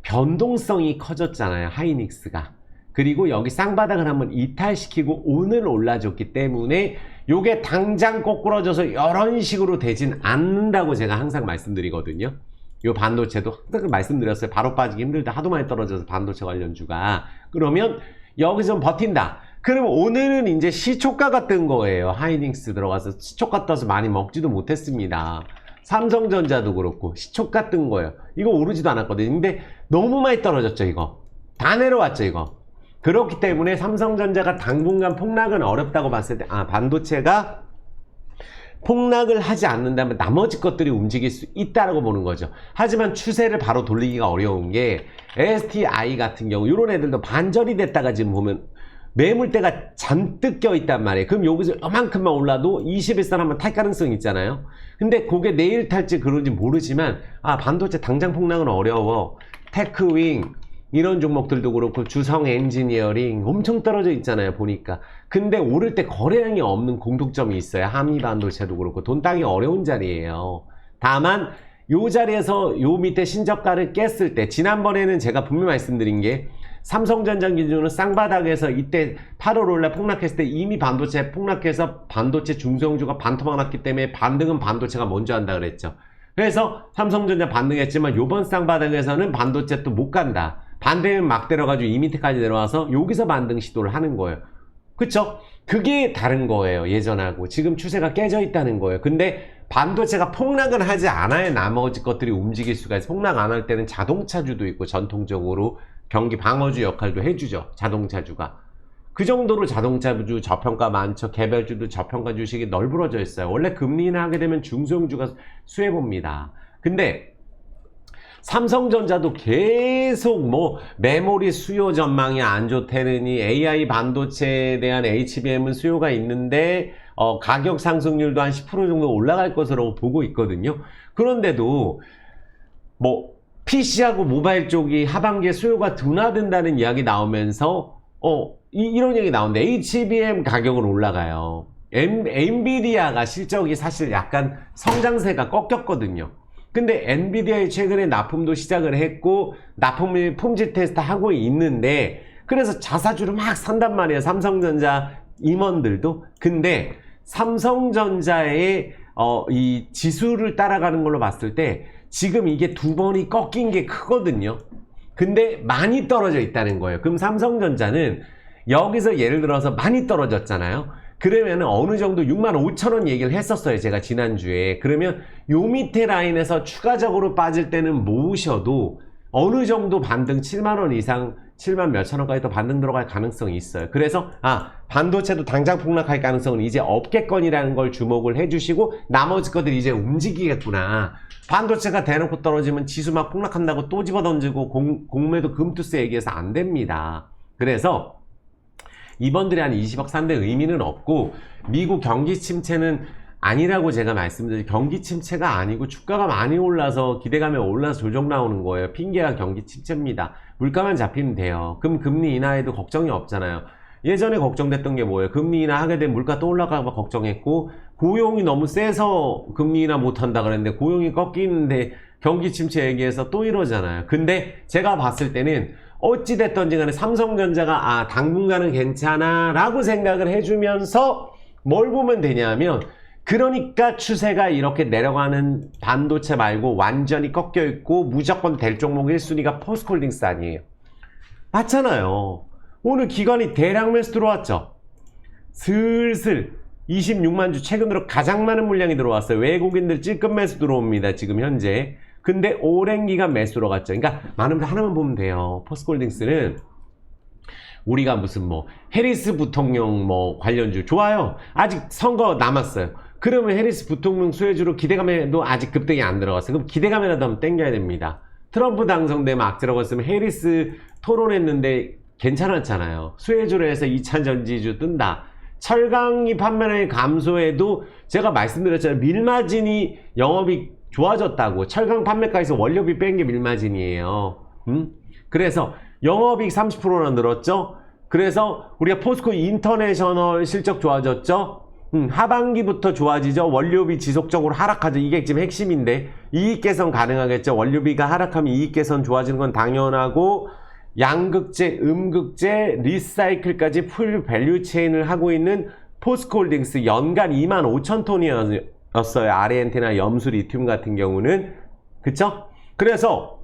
변동성이 커졌잖아요. 하이닉스가. 그리고 여기 쌍바닥을 한번 이탈시키고 오늘 올라줬기 때문에 요게 당장 거꾸러져서 이런 식으로 되진 않는다고 제가 항상 말씀드리거든요. 요 반도체도 항상 말씀드렸어요. 바로 빠지기 힘들다. 하도 많이 떨어져서 반도체 관련주가. 그러면 여기서 버틴다. 그럼 오늘은 이제 시초가가 뜬 거예요. 하이닉스 들어가서 시초가 떠서 많이 먹지도 못했습니다. 삼성전자도 그렇고 시초가 뜬 거예요. 이거 오르지도 않았거든요. 근데 너무 많이 떨어졌죠. 이거 다 내려왔죠. 이거. 그렇기 때문에 삼성전자가 당분간 폭락은 어렵다고 봤을 때 반도체가 폭락을 하지 않는다면 나머지 것들이 움직일 수 있다라고 보는 거죠. 하지만 추세를 바로 돌리기가 어려운 게 STI 같은 경우 이런 애들도 반절이 됐다가 지금 보면 매물대가 잔뜩 껴있단 말이에요. 그럼 여기서 이만큼만 올라도 21선 한번 탈 가능성이 있잖아요. 근데 그게 내일 탈지 그런지 모르지만 반도체 당장 폭락은 어려워. 테크윙 이런 종목들도 그렇고 주성 엔지니어링 엄청 떨어져 있잖아요. 보니까. 근데 오를 때 거래량이 없는 공통점이 있어요. 한미 반도체도 그렇고 돈 따기 어려운 자리예요. 다만 요 자리에서 요 밑에 신저가를 깼을 때 지난번에는 제가 분명히 말씀드린 게 삼성전자 기준으로 쌍바닥에서 이때 8월 올라 폭락했을 때 이미 반도체 폭락해서 반도체 중소형주가 반토막 났기 때문에 반등은 반도체가 먼저 한다 그랬죠. 그래서 삼성전자 반등했지만 요번 쌍바닥에서는 반도체 또 못 간다. 반대면 막 때려가지고 이 밑에까지 내려와서 여기서 반등 시도를 하는 거예요. 그쵸? 그게 다른 거예요. 예전하고. 지금 추세가 깨져 있다는 거예요. 근데 반도체가 폭락은 하지 않아야 나머지 것들이 움직일 수가 있어요. 폭락 안 할 때는 자동차주도 있고 전통적으로 경기 방어주 역할도 해주죠. 자동차주가. 그 정도로 자동차주 저평가 많죠. 개별주도 저평가 주식이 널브러져 있어요. 원래 금리 인하하게 되면 중소형주가 수혜봅니다. 근데 삼성전자도 계속 메모리 수요 전망이 안 좋다느니 AI 반도체에 대한 HBM은 수요가 있는데 가격 상승률도 한 10% 정도 올라갈 것으로 보고 있거든요. 그런데도 PC하고 모바일 쪽이 하반기에 수요가 둔화된다는 이야기 나오면서 이런 얘기 나오는데 HBM 가격은 올라가요. 엔비디아가 실적이 사실 약간 성장세가 꺾였거든요. 근데 엔비디아의 최근에 납품도 시작을 했고 납품 품질 테스트 하고 있는데 그래서 자사주를 막 산단 말이에요. 삼성전자 임원들도. 근데 삼성전자의 이 지수를 따라가는 걸로 봤을 때 지금 이게 두 번이 꺾인 게 크거든요. 근데 많이 떨어져 있다는 거예요. 그럼 삼성전자는 여기서 예를 들어서 많이 떨어졌잖아요. 그러면 어느 정도 65,000원 얘기를 했었어요. 제가 지난주에. 그러면 요 밑에 라인에서 추가적으로 빠질 때는 모으셔도 어느 정도 반등 7만원 이상 7만 몇천원까지 더 반등 들어갈 가능성이 있어요. 그래서 반도체도 당장 폭락할 가능성은 이제 없겠거니라는 걸 주목을 해주시고 나머지 것들이 이제 움직이겠구나. 반도체가 대놓고 떨어지면 지수 막 폭락한다고 또 집어던지고 공매도 금투세 얘기해서 안 됩니다. 그래서 이번들이 한 20억 산데 의미는 없고 미국 경기 침체는 아니라고 제가 말씀드린 경기 침체가 아니고 주가가 많이 올라서 기대감에 올라서 조정 나오는 거예요. 핑계가 경기 침체입니다. 물가만 잡히면 돼요. 그럼 금리 인하에도 걱정이 없잖아요. 예전에 걱정됐던 게 뭐예요? 금리 인하 하게 되면 물가 또 올라가고 걱정했고 고용이 너무 세서 금리 인하 못한다 그랬는데 고용이 꺾이는데 경기 침체 얘기해서 또 이러잖아요. 근데 제가 봤을 때는 어찌됐던지 간에 삼성전자가 당분간은 괜찮아 라고 생각을 해주면서 뭘 보면 되냐면 그러니까 추세가 이렇게 내려가는 반도체 말고 완전히 꺾여 있고 무조건 될 종목 1순위가 포스코홀딩스 아니에요. 맞잖아요. 오늘 기관이 대량 매수 들어왔죠. 슬슬 26만 주 최근 들어 가장 많은 물량이 들어왔어요. 외국인들 찔끔 매수 들어옵니다. 지금 현재. 근데 오랜 기간 매수로 갔죠. 그러니까 많은 분들 하나만 보면 돼요. 포스코홀딩스는 우리가 무슨 해리스 부통령 관련주 좋아요. 아직 선거 남았어요. 그러면 해리스 부통령 수혜주로 기대감에도 아직 급등이 안 들어갔어요. 그럼 기대감이라도 한번 땡겨야 됩니다. 트럼프 당선되면 악재라고 했으면 해리스 토론했는데 괜찮았잖아요. 수혜주로 해서 2차 전지주 뜬다. 철강이 판매량이 감소해도 제가 말씀드렸잖아요. 밀마진이 영업이 좋아졌다고. 철강 판매가에서 원료비 뺀 게 밀마진이에요. 그래서 영업이익 30%나 늘었죠. 그래서 우리가 포스코 인터내셔널 실적 좋아졌죠. 하반기부터 좋아지죠. 원료비 지속적으로 하락하죠. 이게 지금 핵심인데 이익 개선 가능하겠죠. 원료비가 하락하면 이익 개선 좋아지는 건 당연하고 양극재, 음극재, 리사이클까지 풀 밸류 체인을 하고 있는 포스코홀딩스 연간 25,000톤이었어요. 아르헨티나 염수 리튬 같은 경우는. 그쵸? 그래서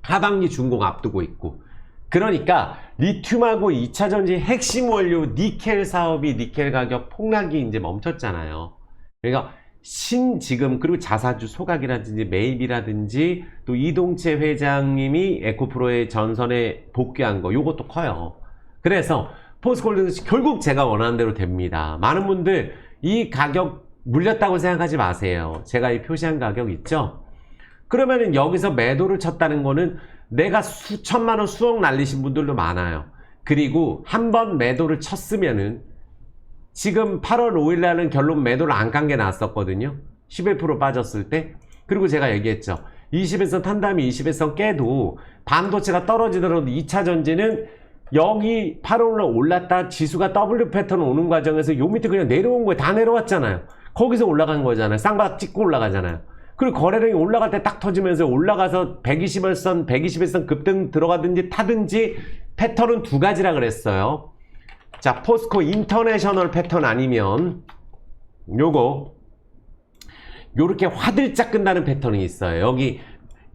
하반기 준공 앞두고 있고, 그러니까 리튬하고 2차전지 핵심 원료 니켈 사업이 니켈 가격 폭락이 이제 멈췄잖아요. 그러니까 지금 그리고 자사주 소각이라든지 매입이라든지 또 이동채 회장님이 에코프로의 전선에 복귀한 거 요것도 커요. 그래서 포스코홀딩스 결국 제가 원하는 대로 됩니다. 많은 분들 이 가격 물렸다고 생각하지 마세요. 제가 이 표시한 가격 있죠? 그러면은 여기서 매도를 쳤다는 거는 내가 수천만 원 수억 날리신 분들도 많아요. 그리고 한번 매도를 쳤으면은 지금 8월 5일 날은 결론 매도를 안 깐 게 나왔었거든요. 11% 빠졌을 때. 그리고 제가 얘기했죠. 20일선 탄 다음에 20일선 깨도 반도체가 떨어지더라도 2차 전지는 여기 8월로 올랐다 지수가 W 패턴 오는 과정에서 요 밑에 그냥 내려온 거예요. 다 내려왔잖아요. 거기서 올라간 거잖아요. 쌍바닥 찍고 올라가잖아요. 그리고 거래량이 올라갈 때 딱 터지면서 올라가서 120일선 급등 들어가든지 타든지 패턴은 두 가지라 그랬어요. 자, 포스코 인터내셔널 패턴 아니면 요렇게 화들짝 끈다는 패턴이 있어요.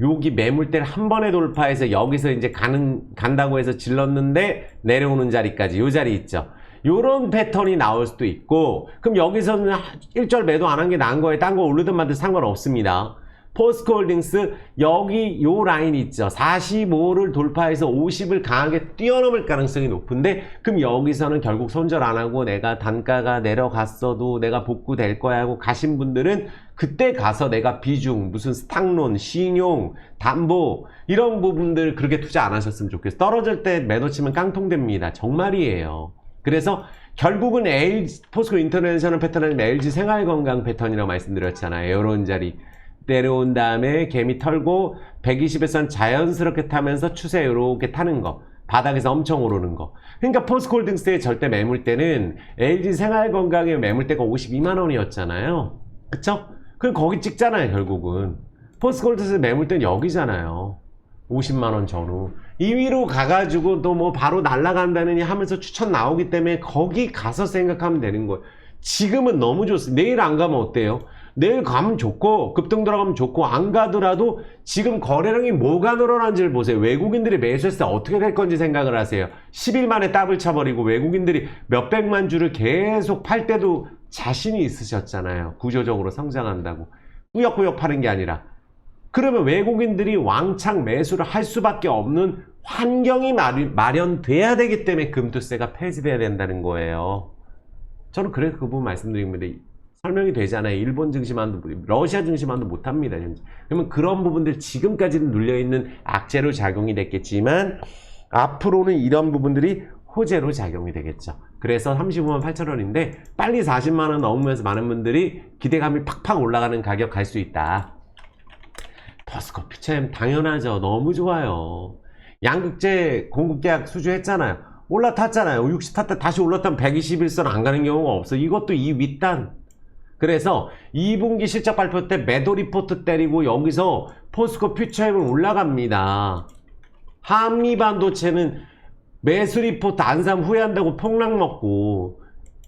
여기 매물대를 한 번에 돌파해서 여기서 이제 간다고 해서 질렀는데 내려오는 자리까지 요 자리 있죠. 요런 패턴이 나올 수도 있고, 그럼 여기서는 일절 매도 안 한 게 나은 거예요. 딴 거 오르든 말든 상관없습니다. 포스코홀딩스 여기 요 라인 있죠. 45를 돌파해서 50을 강하게 뛰어넘을 가능성이 높은데, 그럼 여기서는 결국 손절 안 하고 내가 단가가 내려갔어도 내가 복구될 거야 하고 가신 분들은 그때 가서 내가 비중, 무슨 스탁론, 신용, 담보 이런 부분들 그렇게 투자 안 하셨으면 좋겠어요. 떨어질 때 매도 치면 깡통됩니다. 정말이에요. 그래서 결국은 포스코 인터내셔널 패턴 아니면 LG 생활건강 패턴이라고 말씀드렸잖아요. 이런 자리 내려온 다음에 개미 털고 120일선 자연스럽게 타면서 추세 이렇게 타는 거, 바닥에서 엄청 오르는 거. 그러니까 포스코홀딩스의 절대 매물대는 LG 생활건강의 매물대가 52만원이었잖아요. 그쵸? 그럼 거기 찍잖아요. 결국은 포스코홀딩스의 매물대는 여기잖아요. 50만원 전후. 이 위로 가가지고 또 뭐 바로 날아간다느니 하면서 추천 나오기 때문에 거기 가서 생각하면 되는 거예요. 지금은 너무 좋습니다. 내일 안 가면 어때요? 내일 가면 좋고 급등 들어가면 좋고, 안 가더라도 지금 거래량이 뭐가 늘어난지를 보세요. 외국인들이 매수했을 때 어떻게 될 건지 생각을 하세요. 10일 만에 더블 쳐버리고 외국인들이 몇백만 주를 계속 팔 때도 자신이 있으셨잖아요. 구조적으로 성장한다고. 꾸역꾸역 파는 게 아니라. 그러면 외국인들이 왕창 매수를 할 수밖에 없는 환경이 마련돼야 되기 때문에 금투세가 폐지돼야 된다는 거예요. 저는 그래서 그 부분 말씀드립니다. 설명이 되잖아요. 일본 증시만도, 러시아 증시만도 못합니다. 현재. 그러면 그런 부분들 지금까지는 눌려있는 악재로 작용이 됐겠지만 앞으로는 이런 부분들이 호재로 작용이 되겠죠. 그래서 35만 8천원인데 빨리 40만원 넘으면서 많은 분들이 기대감이 팍팍 올라가는 가격 갈 수 있다. 포스코 퓨처엠 당연하죠. 너무 좋아요. 양극재 공급계약 수주했잖아요. 올라탔잖아요. 60 탔다 다시 올랐다면 121선 안 가는 경우가 없어. 이것도 이 윗단. 그래서 2분기 실적 발표 때 매도 리포트 때리고 여기서 포스코 퓨처엠은 올라갑니다. 한미반도체는 매수 리포트 안 사면 후회한다고 폭락 먹고,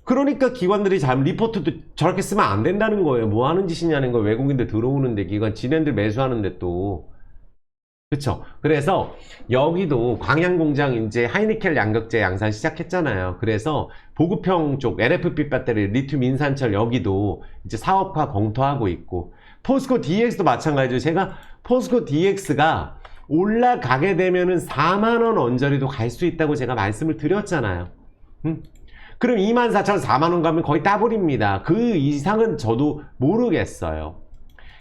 그러니까 기관들이 리포트도 저렇게 쓰면 안 된다는 거예요. 뭐 하는 짓이냐는 거예요. 외국인들 들어오는데 기관 지네들 매수하는데 또. 그쵸? 그래서 여기도 광양공장 이제 하이니켈 양극재 양산 시작했잖아요. 그래서 보급형 쪽 LFP 배터리 리튬 인산철 여기도 이제 사업화 검토하고 있고, 포스코 DX도 마찬가지죠. 제가 포스코 DX가 올라가게 되면은 4만원 언저리도 갈 수 있다고 제가 말씀을 드렸잖아요. 그럼 24,000원, 4만원 가면 거의 따블입니다. 그 이상은 저도 모르겠어요.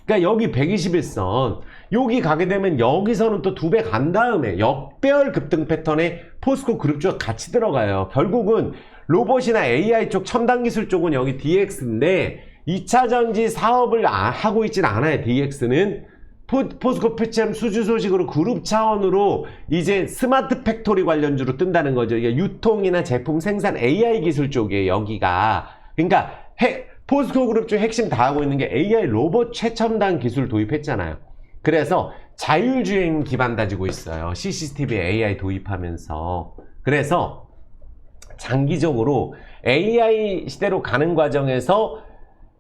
그러니까 여기 121선 여기 가게 되면 여기서는 또 2배 간 다음에 역배열 급등 패턴에 포스코 그룹주가 같이 들어가요. 결국은 로봇이나 AI 쪽 첨단 기술 쪽은 여기 DX인데 2차전지 사업을 하고 있진 않아요. DX는 포스코 퓨처엠 수주 소식으로 그룹 차원으로 이제 스마트 팩토리 관련주로 뜬다는 거죠. 이게 유통이나 제품 생산 AI 기술 쪽이에요. 여기가. 그러니까 포스코 그룹 중 핵심 다 하고 있는 게 AI 로봇 최첨단 기술 도입했잖아요. 그래서 자율주행 기반 다지고 있어요. CCTV AI 도입하면서. 그래서 장기적으로 AI 시대로 가는 과정에서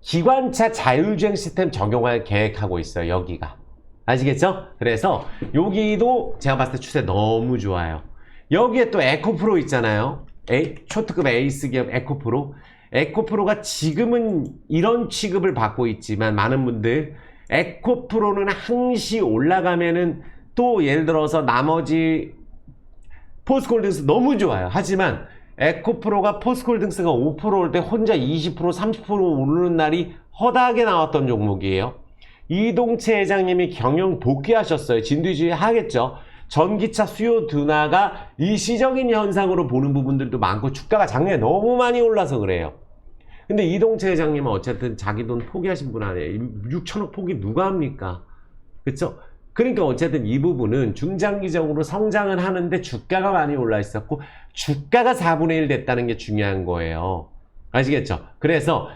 기관차 자율주행 시스템 적용할 계획하고 있어요. 여기가. 아시겠죠? 그래서 여기도 제가 봤을 때 추세 너무 좋아요. 여기에 또 에코프로 있잖아요. 초특급 에이스 기업 에코프로. 에코프로가 지금은 이런 취급을 받고 있지만 많은 분들 에코프로는 항시 올라가면은 또 예를 들어서 나머지 포스코홀딩스 너무 좋아요. 하지만 에코프로가 포스코홀딩스가 5% 올 때 혼자 20% 30% 오르는 날이 허다하게 나왔던 종목이에요. 이동채 회장님이 경영 복귀하셨어요. 진두지휘 하겠죠. 전기차 수요 둔화가 일시적인 현상으로 보는 부분들도 많고 주가가 작년에 너무 많이 올라서 그래요. 근데 이동채 회장님은 어쨌든 자기 돈 포기하신 분 아니에요. 6천억 포기 누가 합니까? 그쵸? 그러니까 어쨌든 이 부분은 중장기적으로 성장을 하는데 주가가 많이 올라 있었고 주가가 4분의 1 됐다는 게 중요한 거예요. 아시겠죠? 그래서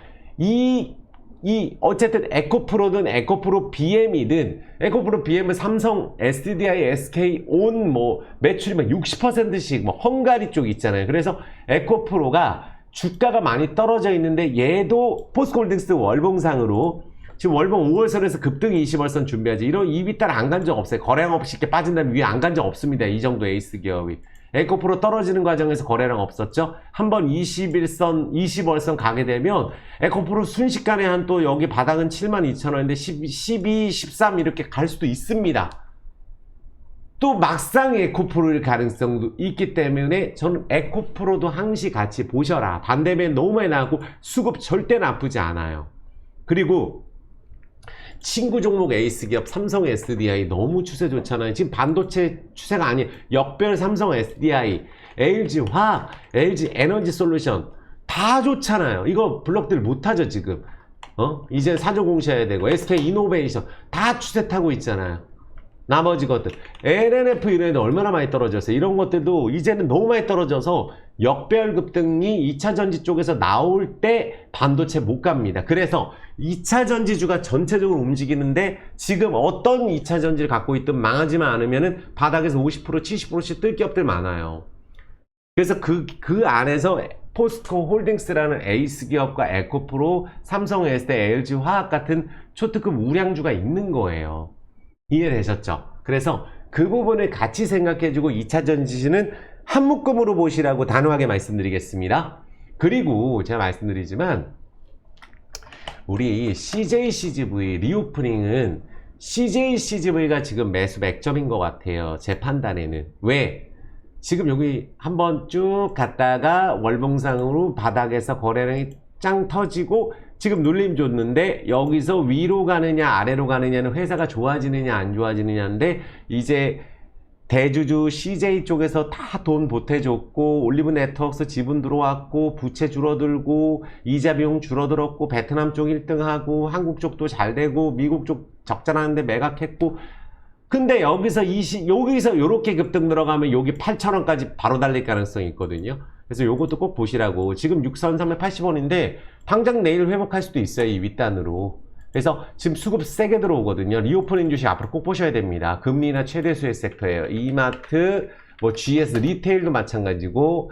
어쨌든 에코프로든 에코프로 BM이든 에코프로 BM은 삼성, SDI, SK, 온 매출이 막 60%씩 헝가리 쪽 있잖아요. 그래서 에코프로가 주가가 많이 떨어져 있는데 얘도 포스코홀딩스 월봉상으로 지금 월봉 5월선에서 급등 20월선 준비하지. 이런 이비탈 안 간 적 없어요. 거래량 없이 이렇게 빠진다면 위에 안 간 적 없습니다. 이 정도 에이스 기업이. 에코프로 떨어지는 과정에서 거래량 없었죠. 한번 21선, 20월선 가게 되면 에코프로 순식간에 한 또 여기 바닥은 72,000원인데 12, 13 이렇게 갈 수도 있습니다. 또 막상 에코프로일 가능성도 있기 때문에 저는 에코프로도 항시 같이 보셔라. 반대면 너무 많이 나고 수급 절대 나쁘지 않아요. 그리고 친구 종목 에이스 기업 삼성 SDI 너무 추세 좋잖아요. 지금 반도체 추세가 아니에요. 역별 삼성 SDI, LG 화학, LG 에너지 솔루션 다 좋잖아요. 이거 블록들 못하죠 지금. 이제 사조 공시해야 되고 SK 이노베이션 다 추세 타고 있잖아요. 나머지 것들 LNF 이런 애들 얼마나 많이 떨어졌어요. 이런 것들도 이제는 너무 많이 떨어져서 역별 급등이 2차전지 쪽에서 나올 때 반도체 못 갑니다. 그래서 2차전지주가 전체적으로 움직이는데 지금 어떤 2차전지를 갖고 있든 망하지만 않으면은 바닥에서 50% 70%씩 뜰 기업들 많아요. 그래서 그 안에서 포스코 홀딩스라는 에이스 기업과 에코프로, 삼성 SDI, LG 화학 같은 초특급 우량주가 있는 거예요. 이해되셨죠? 그래서 그 부분을 같이 생각해주고 2차전지는 한 묶음으로 보시라고 단호하게 말씀드리겠습니다. 그리고 제가 말씀드리지만 우리 CJCGV 리오프닝은 CJCGV가 지금 매수 맥점인 것 같아요. 제 판단에는. 왜? 지금 여기 한번 쭉 갔다가 월봉상으로 바닥에서 거래량이 짱 터지고 지금 눌림 줬는데 여기서 위로 가느냐 아래로 가느냐는 회사가 좋아지느냐 안 좋아지느냐인데 이제 대주주 CJ 쪽에서 다 돈 보태줬고 올리브 네트워크스 지분 들어왔고 부채 줄어들고 이자 비용 줄어들었고 베트남 쪽 1등하고 한국 쪽도 잘 되고 미국 쪽 적자 나는데 매각했고 근데 여기서 요렇게 급등 들어가면 여기 8,000원까지 바로 달릴 가능성이 있거든요. 그래서 요것도 꼭 보시라고. 지금 6,380원인데 당장 내일 회복할 수도 있어요. 이 윗단으로. 그래서 지금 수급 세게 들어오거든요. 리오프닝 주식 앞으로 꼭 보셔야 됩니다. 금리나 최대 수혜 섹터예요. 이마트, GS 리테일도 마찬가지고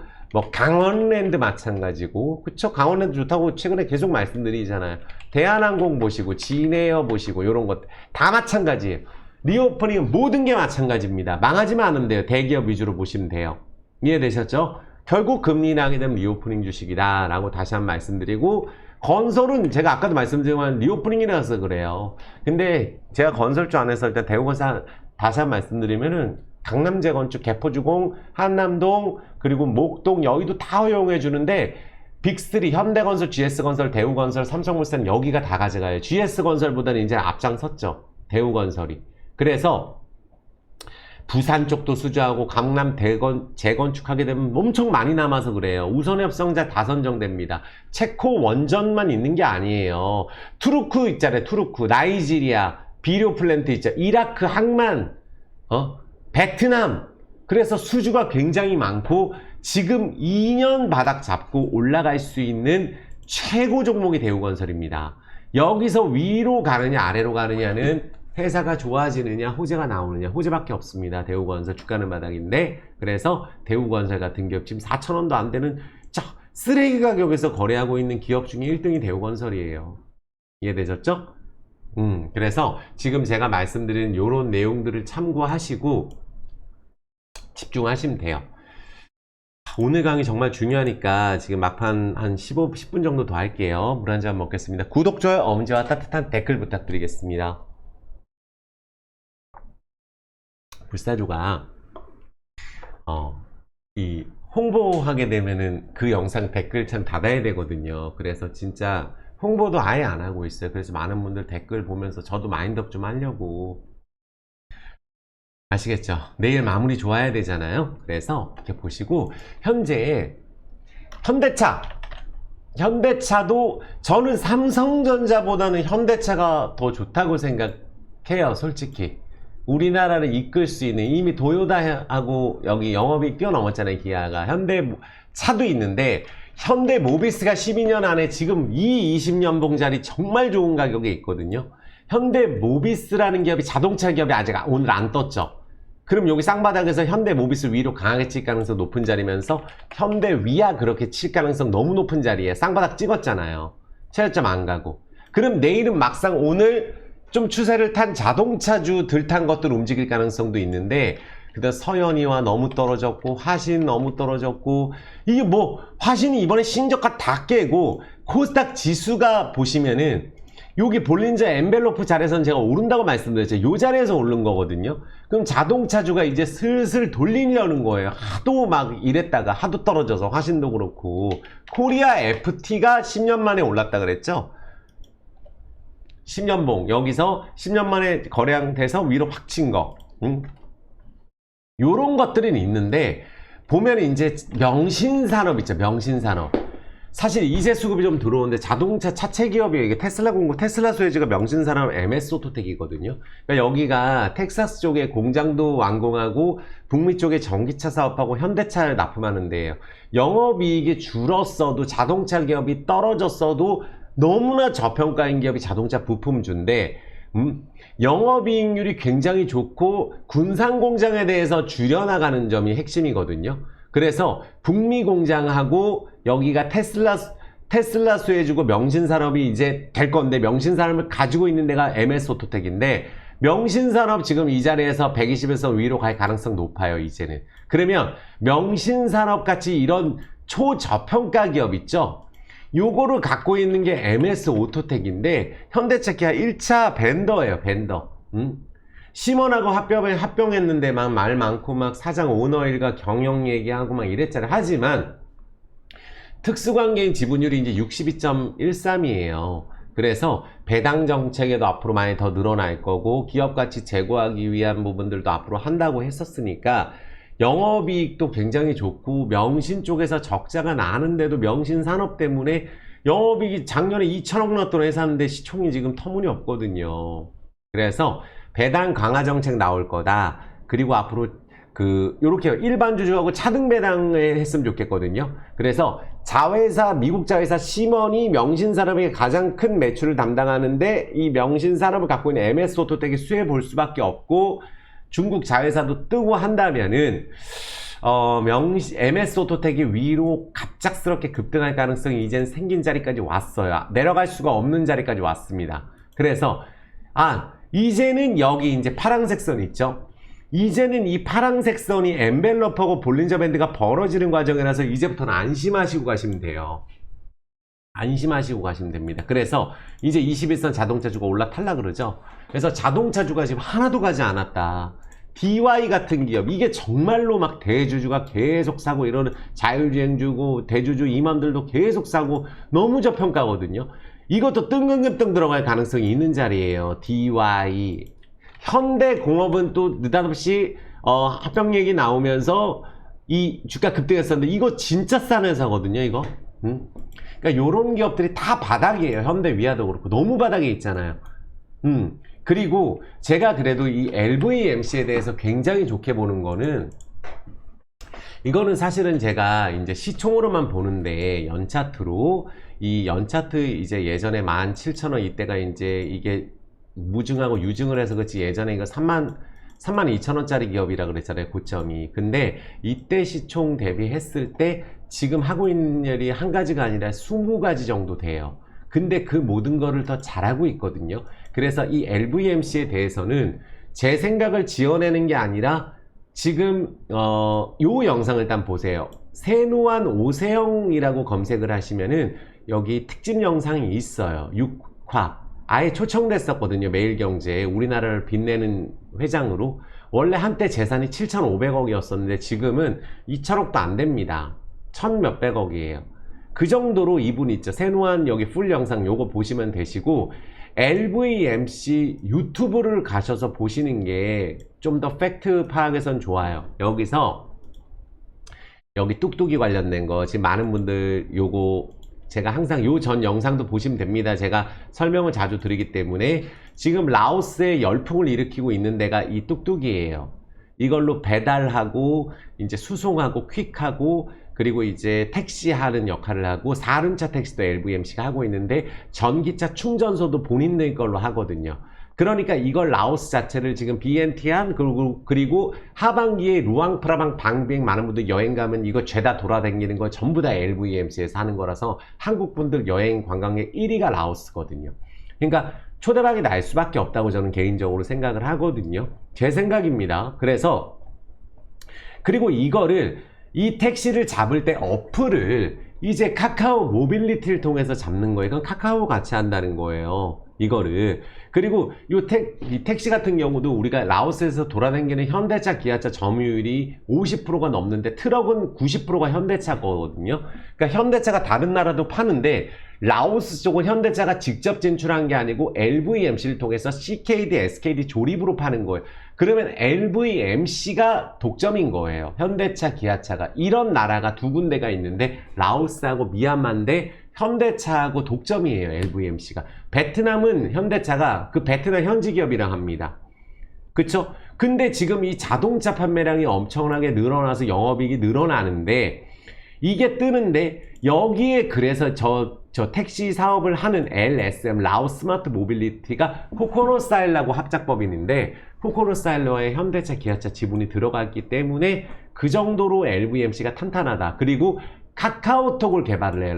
강원랜드 마찬가지고 그쵸? 강원랜드 좋다고 최근에 계속 말씀드리잖아요. 대한항공 보시고 진에어 보시고 요런 것들 다 마찬가지예요. 리오프닝은 모든 게 마찬가지입니다. 망하지만 않으면 돼요. 대기업 위주로 보시면 돼요. 이해되셨죠? 결국 금리 인하게 되면 리오프닝 주식이다 라고 다시 한번 말씀드리고 건설은 제가 아까도 말씀드렸지만 리오프닝이라서 그래요. 근데 제가 건설주 안에서 일단 대우건설 다시 한번 말씀드리면은 강남재건축, 개포주공, 한남동 그리고 목동 여의도 다 허용해 주는데 빅3 현대건설, GS건설, 대우건설, 삼성물산 여기가 다 가져가요. GS건설보다는 이제 앞장섰죠. 대우건설이. 그래서 부산 쪽도 수주하고 강남 재건축하게 되면 엄청 많이 남아서 그래요. 우선협성자 다 선정됩니다. 체코 원전만 있는 게 아니에요. 투르크 있잖아요. 투르크, 나이지리아, 비료 플랜트 있잖아요. 이라크, 항만, 베트남. 그래서 수주가 굉장히 많고 지금 2년 바닥 잡고 올라갈 수 있는 최고 종목이 대우건설입니다. 여기서 위로 가느냐 아래로 가느냐는 회사가 좋아지느냐 호재가 나오느냐, 호재밖에 없습니다. 대우건설 주가는 바닥인데, 그래서 대우건설 같은 기업 지금 4,000원도 안 되는 쓰레기 가격에서 거래하고 있는 기업 중에 1등이 대우건설이에요. 이해되셨죠? 그래서 지금 제가 말씀드린 요런 내용들을 참고하시고 집중하시면 돼요. 오늘 강의 정말 중요하니까 지금 막판 한 10분 정도 더 할게요. 물 한 잔 먹겠습니다. 구독, 좋아요, 엄지와 따뜻한 댓글 부탁드리겠습니다. 불사조가 이 홍보하게 되면은 그 영상 댓글 참 닫아야 되거든요. 그래서 진짜 홍보도 아예 안 하고 있어요. 그래서 많은 분들 댓글 보면서 저도 마인드업 좀 하려고. 아시겠죠? 내일 마무리 좋아야 되잖아요. 그래서 이렇게 보시고, 현재 현대차도 저는 삼성전자보다는 현대차가 더 좋다고 생각해요. 솔직히 우리나라를 이끌 수 있는, 이미 도요타하고 여기 영업이 뛰어넘었잖아요. 기아가. 현대차도 있는데 현대모비스가 12년 안에 지금 이 20년봉짜리 정말 좋은 가격에 있거든요. 현대모비스라는 기업이 자동차 기업이 아직 오늘 안 떴죠. 그럼 여기 쌍바닥에서 현대모비스 위로 강하게 칠 가능성 높은 자리면서 현대위아 그렇게 칠 가능성 너무 높은 자리에 쌍바닥 찍었잖아요. 최저점 안 가고. 그럼 내일은 막상 오늘 좀 추세를 탄 자동차주 들 탄 것들 움직일 가능성도 있는데, 그다음 서현이와 너무 떨어졌고 화신 너무 떨어졌고, 이게 뭐 화신이 이번에 신저가 다 깨고 코스닥 지수가 보시면은 여기 볼린저 엔벨로프 자리에서는 제가 오른다고 말씀드렸죠. 요 자리에서 오른 거거든요. 그럼 자동차주가 이제 슬슬 돌리려는 거예요. 하도 막 이랬다가 하도 떨어져서 화신도 그렇고, 코리아 FT가 10년 만에 올랐다 그랬죠. 10년봉 여기서 10년 만에 거래량돼서 위로 확 친 거, 요런 것들은 있는데, 보면 이제 명신산업 있죠. 명신산업. 사실 이세 수급이 좀 들어오는데 자동차 차체 기업이 이게 테슬라 공구, 테슬라 수혜주가 명신산업 MS 오토텍이거든요. 그러니까 여기가 텍사스 쪽에 공장도 완공하고 북미 쪽에 전기차 사업하고 현대차를 납품하는 데예요. 영업이익이 줄었어도, 자동차 기업이 떨어졌어도 너무나 저평가인 기업이 자동차 부품주인데, 영업이익률이 굉장히 좋고 군산 공장에 대해서 줄여나가는 점이 핵심이거든요. 그래서 북미 공장하고 여기가 테슬라 수혜주고 명신산업이 이제 될 건데, 명신산업을 가지고 있는 데가 MS 오토텍인데, 명신산업 지금 이 자리에서 120에서 위로 갈 가능성 높아요. 이제는. 그러면 명신산업 같이 이런 초저평가 기업 있죠, 요거를 갖고 있는 게 MS 오토텍인데, 현대차 기아 1차 벤더예요. 벤더. 시몬하고 합병했는데 막 말 많고 막 사장 오너 일가 경영 얘기하고 막 이랬잖아요. 하지만 특수관계인 지분율이 이제 62.13이에요. 그래서 배당 정책에도 앞으로 많이 더 늘어날 거고, 기업 가치 제고하기 위한 부분들도 앞으로 한다고 했었으니까 영업이익도 굉장히 좋고, 명신 쪽에서 적자가 나는데도 명신산업 때문에 영업이익이 작년에 2천억 넣었던 회사인데 시총이 지금 터무니없거든요. 그래서 배당 강화 정책 나올 거다. 그리고 앞으로 요렇게 일반 주주하고 차등 배당을 했으면 좋겠거든요. 그래서 자회사, 미국 자회사 시먼이 명신산업의 가장 큰 매출을 담당하는데, 이 명신산업을 갖고 있는 MS 오토텍이 수혜 볼 수밖에 없고, 중국 자회사도 뜨고 한다면은 MS 오토텍이 위로 갑작스럽게 급등할 가능성이 이젠 생긴 자리까지 왔어요. 내려갈 수가 없는 자리까지 왔습니다. 그래서 이제는 여기 이제 파란색 선 있죠. 이제는 이 파란색 선이 엔벨로프하고 볼린저 밴드가 벌어지는 과정이라서 이제부터는 안심하시고 가시면 돼요. 안심하시고 가시면 됩니다. 그래서 이제 21선 자동차주가 올라탈라 그러죠. 그래서 자동차주가 지금 하나도 가지 않았다. DY 같은 기업, 이게 정말로 막 대주주가 계속 사고, 이러는 자율주행주고 대주주 임원들도 계속 사고 너무 저평가거든요. 이것도 뜬금뜬금 들어갈 가능성이 있는 자리예요. DY. 현대공업은 또 느닷없이 합병 얘기 나오면서 이 주가 급등했었는데, 이거 진짜 싼 회사거든요. 이거. 그러니까 요런 기업들이 다 바닥이에요. 현대위아도 그렇고 너무 바닥에 있잖아요. 그리고 제가 그래도 이 LVMC에 대해서 굉장히 좋게 보는 거는, 이거는 사실은 제가 이제 시총으로만 보는데, 연차트로 이 연차트 이제 예전에 17,000원 이때가 이제 이게 무증하고 유증을 해서 그렇지 예전에 이거 32,000원짜리 기업이라 그랬잖아요, 고점이. 근데 이때 시총 대비했을 때 지금 하고 있는 일이 한 가지가 아니라 20가지 정도 돼요. 근데 그 모든 거를 더 잘하고 있거든요. 그래서 이 LVMC에 대해서는 제 생각을 지어내는 게 아니라 지금 요 영상을 일단 보세요. 세누안 오세영이라고 검색을 하시면은 여기 특집 영상이 있어요. 6화 아예 초청됐었거든요. 매일경제에 우리나라를 빛내는 회장으로. 원래 한때 재산이 7,500억이었었는데 지금은 2천억도 안 됩니다. 1,000 몇백억이에요. 그 정도로 이분 있죠. 세누안 여기 풀 영상 요거 보시면 되시고, LVMC 유튜브를 가셔서 보시는 게 좀 더 팩트 파악에선 좋아요. 여기서 여기 뚝뚝이 관련된 거 지금 많은 분들 요거 제가 항상 요 전 영상도 보시면 됩니다. 제가 설명을 자주 드리기 때문에 지금 라오스에 열풍을 일으키고 있는 데가 이 뚝뚝이에요. 이걸로 배달하고 이제 수송하고 퀵하고 그리고 이제 택시하는 역할을 하고 사륜차 택시도 LVMC가 하고 있는데 전기차 충전소도 본인들 걸로 하거든요. 그러니까 이걸 라오스 자체를 지금 비엔티안 그리고 하반기에 루앙프라방 방비행 많은 분들 여행 가면 이거 죄다 돌아다니는 거 전부 다 LVMC에서 하는 거라서 한국 분들 여행 관광객 1위가 라오스거든요. 그러니까 초대박이 날 수밖에 없다고 저는 개인적으로 생각을 하거든요. 제 생각입니다. 그래서 그리고 이거를 이 택시를 잡을 때 어플을 이제 카카오 모빌리티를 통해서 잡는 거예요. 그건 카카오 같이 한다는 거예요. 이거를. 그리고 이 택시 같은 경우도 우리가 라오스에서 돌아다니는 현대차, 기아차 점유율이 50%가 넘는데 트럭은 90%가 현대차 거거든요. 그러니까 현대차가 다른 나라도 파는데 라오스 쪽은 현대차가 직접 진출한 게 아니고 LVMC를 통해서 CKD, SKD 조립으로 파는 거예요. 그러면 LVMC가 독점인 거예요. 현대차, 기아차가. 이런 나라가 두 군데가 있는데 라오스하고 미얀마인데 현대차하고 독점이에요. LVMC가. 베트남은 현대차가 그 베트남 현지 기업이랑 합니다. 그쵸? 근데 지금 이 자동차 판매량이 엄청나게 늘어나서 영업이익이 늘어나는데 이게 뜨는데 여기에 그래서 저 택시 사업을 하는 LSM 라오스 스마트 모빌리티가 코코노사일라고 합작법인인데 코코노사일러의 현대차, 기아차 지분이 들어갔기 때문에 그 정도로 LVMC가 탄탄하다. 그리고 카카오톡을 개발을 해요.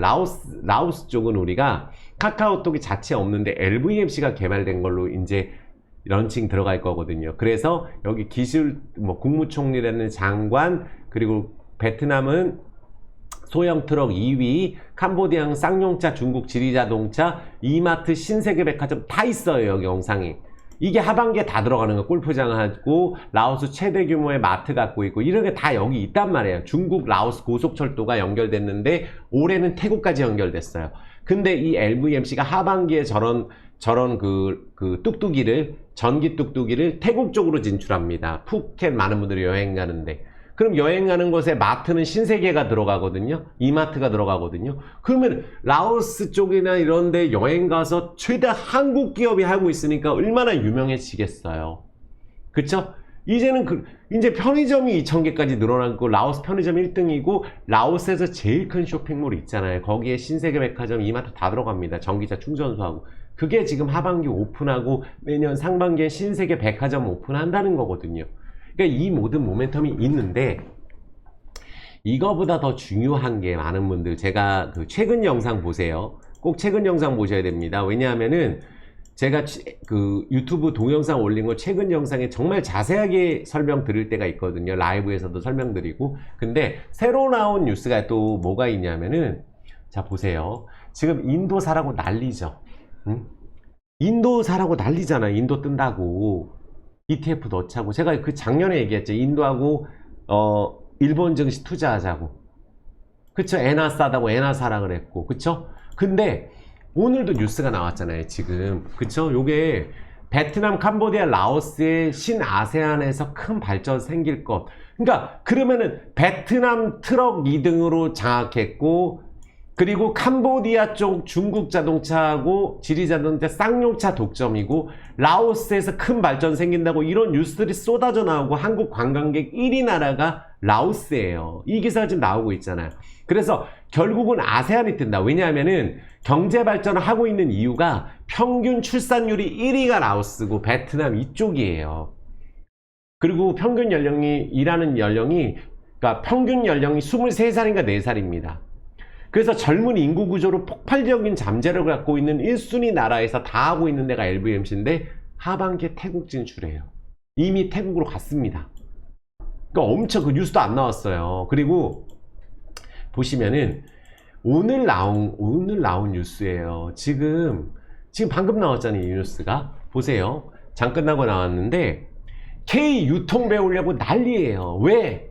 라오스 쪽은 우리가 카카오톡이 자체 없는데 LVMC가 개발된 걸로 이제 런칭 들어갈 거거든요. 그래서 여기 기술 국무총리라는 장관, 그리고 베트남은 소형 트럭 2위, 캄보디아는 쌍용차, 중국 지리자동차, 이마트, 신세계백화점 다 있어요. 여기 영상이. 이게 하반기에 다 들어가는 거. 골프장하고 라오스 최대 규모의 마트 갖고 있고 이런 게 다 여기 있단 말이에요. 중국 라오스 고속철도가 연결됐는데 올해는 태국까지 연결됐어요. 근데 이 LVMC가 하반기에 저런 뚝뚝이를, 전기 뚝뚝이를 태국 쪽으로 진출합니다. 푸켓 많은 분들이 여행 가는데. 그럼 여행 가는 곳에 마트는 신세계가 들어가거든요. 이마트가 들어가거든요. 그러면 라오스 쪽이나 이런 데 여행 가서 최대 한국 기업이 하고 있으니까 얼마나 유명해지겠어요. 그쵸? 이제는 이제 편의점이 2,000개까지 늘어나고 라오스 편의점 1등이고 라오스에서 제일 큰 쇼핑몰 있잖아요. 거기에 신세계백화점, 이마트 다 들어갑니다. 전기차 충전소하고. 그게 지금 하반기 오픈하고 내년 상반기에 신세계백화점 오픈한다는 거거든요. 그러니까 이 모든 모멘텀이 있는데 이거보다 더 중요한 게 많은 분들 제가 최근 영상 보세요. 꼭 최근 영상 보셔야 됩니다. 왜냐하면은 제가 유튜브 동영상 올린 거 최근 영상에 정말 자세하게 설명드릴 때가 있거든요. 라이브에서도 설명드리고. 근데 새로 나온 뉴스가 또 뭐가 있냐면은 자 보세요. 지금 인도 사라고 난리죠. 응? 인도 사라고 난리잖아. 인도 뜬다고. ETF 넣자고. 제가 작년에 얘기했죠. 인도하고 일본 증시 투자하자고. 그쵸? 엔화 싸다고 엔화 사라 그랬고. 그쵸? 근데 오늘도 뉴스가 나왔잖아요. 지금. 그쵸? 요게 베트남, 캄보디아, 라오스의 신아세안에서 큰 발전 생길 것. 그러니까 그러면은 베트남 트럭 2등으로 장악했고, 그리고 캄보디아 쪽 중국 자동차하고 지리자동차 쌍용차 독점이고, 라오스에서 큰 발전 생긴다고 이런 뉴스들이 쏟아져 나오고 한국 관광객 1위 나라가 라오스예요. 이 기사가 지금 나오고 있잖아요. 그래서 결국은 아세안이 뜬다. 왜냐하면은 경제 발전을 하고 있는 이유가 평균 출산율이 1위가 라오스고 베트남 이쪽이에요. 그리고 평균 연령이, 일하는 연령이, 그러니까 평균 연령이 23살인가 4살입니다. 그래서 젊은 인구 구조로 폭발적인 잠재력을 갖고 있는 1순위 나라에서 다 하고 있는 데가 LVMC인데 하반기에 태국 진출해요. 이미 태국으로 갔습니다. 그러니까 엄청, 그 뉴스도 안 나왔어요. 그리고 보시면은 오늘 나온 뉴스예요. 지금 방금 나왔잖아요, 이 뉴스가. 보세요. 장 끝나고 나왔는데 K 유통 배우려고 난리예요. 왜?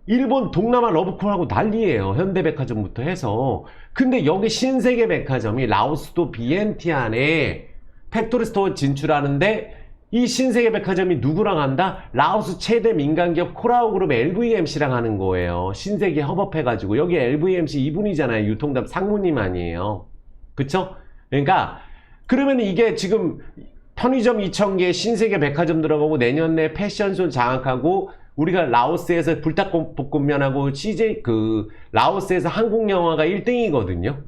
일본 동남아 러브콜하고 난리예요. 현대백화점부터 해서. 근데 여기 신세계백화점이 라오스도 비엔티안에 팩토리 스토어 진출하는데 이 신세계백화점이 누구랑 한다? 라오스 최대 민간기업 코라오그룹 LVMC랑 하는 거예요. 신세계 협업해가지고. 여기 LVMC 이분이잖아요. 유통담 상무님 아니에요. 그쵸? 그러니까 그러면 이게 지금 편의점 2,000개, 신세계백화점 들어가고 내년에 패션쇼 장악하고 우리가 라오스에서 불닭볶음면하고 CJ 라오스에서 한국 영화가 1등이거든요.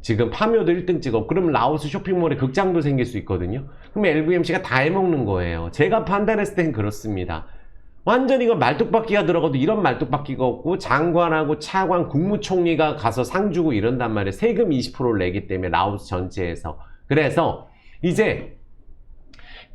지금 파묘도 1등 찍어. 그러면 라오스 쇼핑몰에 극장도 생길 수 있거든요. 그럼 LVMC가 다 해먹는 거예요. 제가 판단했을 땐 그렇습니다. 완전 이거 말뚝박기가 들어가도 이런 말뚝박기가 없고 장관하고 차관 국무총리가 가서 상 주고 이런단 말이에요. 세금 20%를 내기 때문에 라오스 전체에서. 그래서 이제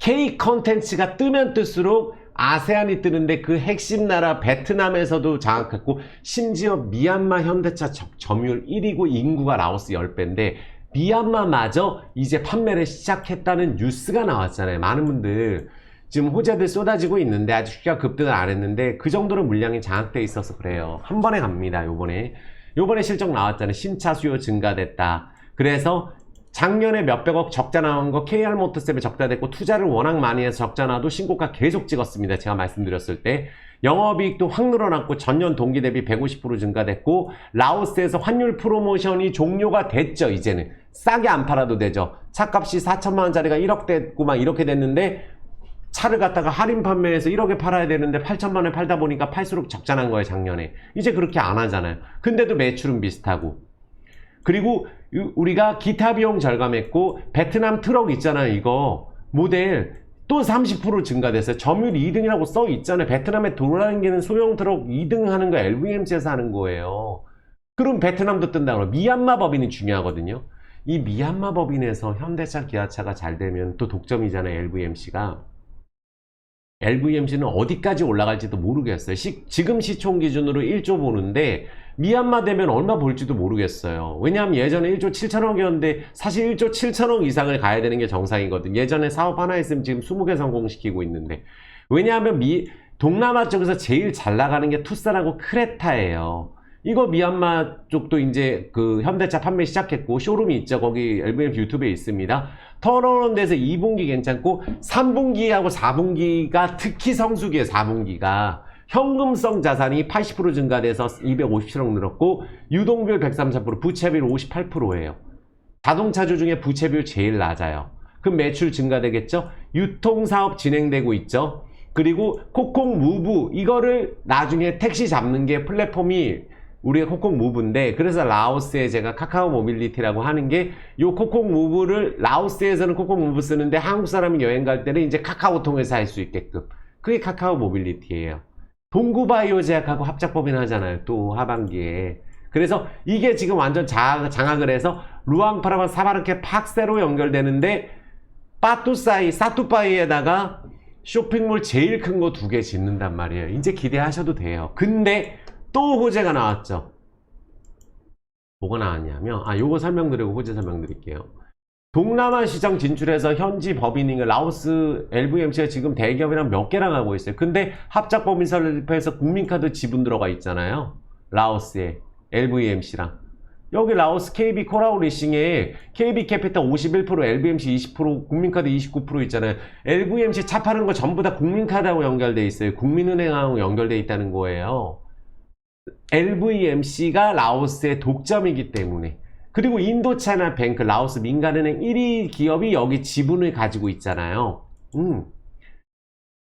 K 컨텐츠가 뜨면 뜰수록 아세안이 뜨는데 그 핵심 나라 베트남에서도 장악했고 심지어 미얀마 현대차 점유율 1위고 인구가 라오스 10배인데 미얀마마저 이제 판매를 시작했다는 뉴스가 나왔잖아요. 많은 분들 지금 호재들 쏟아지고 있는데 아직 주가 급등을 안 했는데 그 정도로 물량이 장악돼 있어서 그래요. 한 번에 갑니다. 요번에 실적 나왔잖아요. 신차 수요 증가됐다. 그래서 작년에 몇백억 적자 나온 거 KR모터스에 적자 됐고 투자를 워낙 많이 해서 적자 나도 신고가 계속 찍었습니다. 제가 말씀드렸을 때 영업이익도 확 늘어났고 전년 동기 대비 150% 증가됐고 라오스에서 환율 프로모션이 종료가 됐죠. 이제는 싸게 안 팔아도 되죠. 차값이 4천만 원짜리가 1억 됐고 막 이렇게 됐는데 차를 갖다가 할인 판매해서 1억에 팔아야 되는데 8천만 원에 팔다 보니까 팔수록 적자 난 거예요. 작년에. 이제 그렇게 안 하잖아요. 근데도 매출은 비슷하고. 그리고 우리가 기타 비용 절감했고 베트남 트럭 있잖아요. 이거 모델 또 30% 증가됐어요. 점유율 2등이라고 써 있잖아요. 베트남에 돌아다니는 소형 트럭 2등 하는 거 LVMC에서 하는 거예요. 그럼 베트남도 뜬다고. 미얀마 법인이 중요하거든요. 이 미얀마 법인에서 현대차 기아차가 잘 되면 또 독점이잖아요. LVMC가. LVMC는 어디까지 올라갈지도 모르겠어요. 지금 시총 기준으로 1조 보는데 미얀마 되면 얼마 볼지도 모르겠어요. 왜냐하면 예전에 1조 7천억이었는데 사실 1조 7천억 이상을 가야 되는 게 정상이거든요. 예전에 사업 하나 했으면 지금 20개 성공시키고 있는데 왜냐하면 동남아 쪽에서 제일 잘 나가는 게 투싼하고 크레타예요. 이거 미얀마 쪽도 이제 그 현대차 판매 시작했고 쇼룸이 있죠. 거기 LVMC 유튜브에 있습니다. 턴어라운드 돼서 2분기 괜찮고 3분기하고 4분기가 특히 성수기에 4분기가 현금성 자산이 80% 증가돼서 257억 늘었고 유동비율 133%, 부채비율 58%예요. 자동차주 중에 부채비율 제일 낮아요. 그럼 매출 증가되겠죠? 유통사업 진행되고 있죠? 그리고 코콩 무브 이거를 나중에 택시 잡는 게 플랫폼이 우리가 코콩 무브인데 그래서 라오스에 제가 카카오 모빌리티라고 하는 게 요 코콩 무브를 라오스에서는 코콩 무브 쓰는데 한국 사람이 여행 갈 때는 이제 카카오 통해서 할 수 있게끔 그게 카카오 모빌리티예요. 동구바이오 제약하고 합작법인 하잖아요. 또 하반기에. 그래서 이게 지금 완전 장악을 해서 루앙파라만 사바르케 팍세로 연결되는데 사투파이에다가 쇼핑몰 제일 큰 거 2개 짓는단 말이에요. 이제 기대하셔도 돼요. 근데 또 호재가 나왔죠. 뭐가 나왔냐면 요거 설명드리고 호재 설명드릴게요. 동남아 시장 진출해서 현지 법인인 라오스 LVMC가 지금 대기업이랑 몇 개랑 하고 있어요. 근데 합작법인 설립해서 국민카드 지분 들어가 있잖아요. 라오스에 LVMC랑 여기 라오스 KB 코라오 리싱에 KB캐피탈 51%, LVMC 20%, 국민카드 29% 있잖아요. LVMC 차 파는 거 전부 다 국민카드하고 연결돼 있어요. 국민은행하고 연결돼 있다는 거예요. LVMC가 라오스의 독점이기 때문에. 그리고 인도차이나 뱅크, 라오스 민간은행 1위 기업이 여기 지분을 가지고 있잖아요.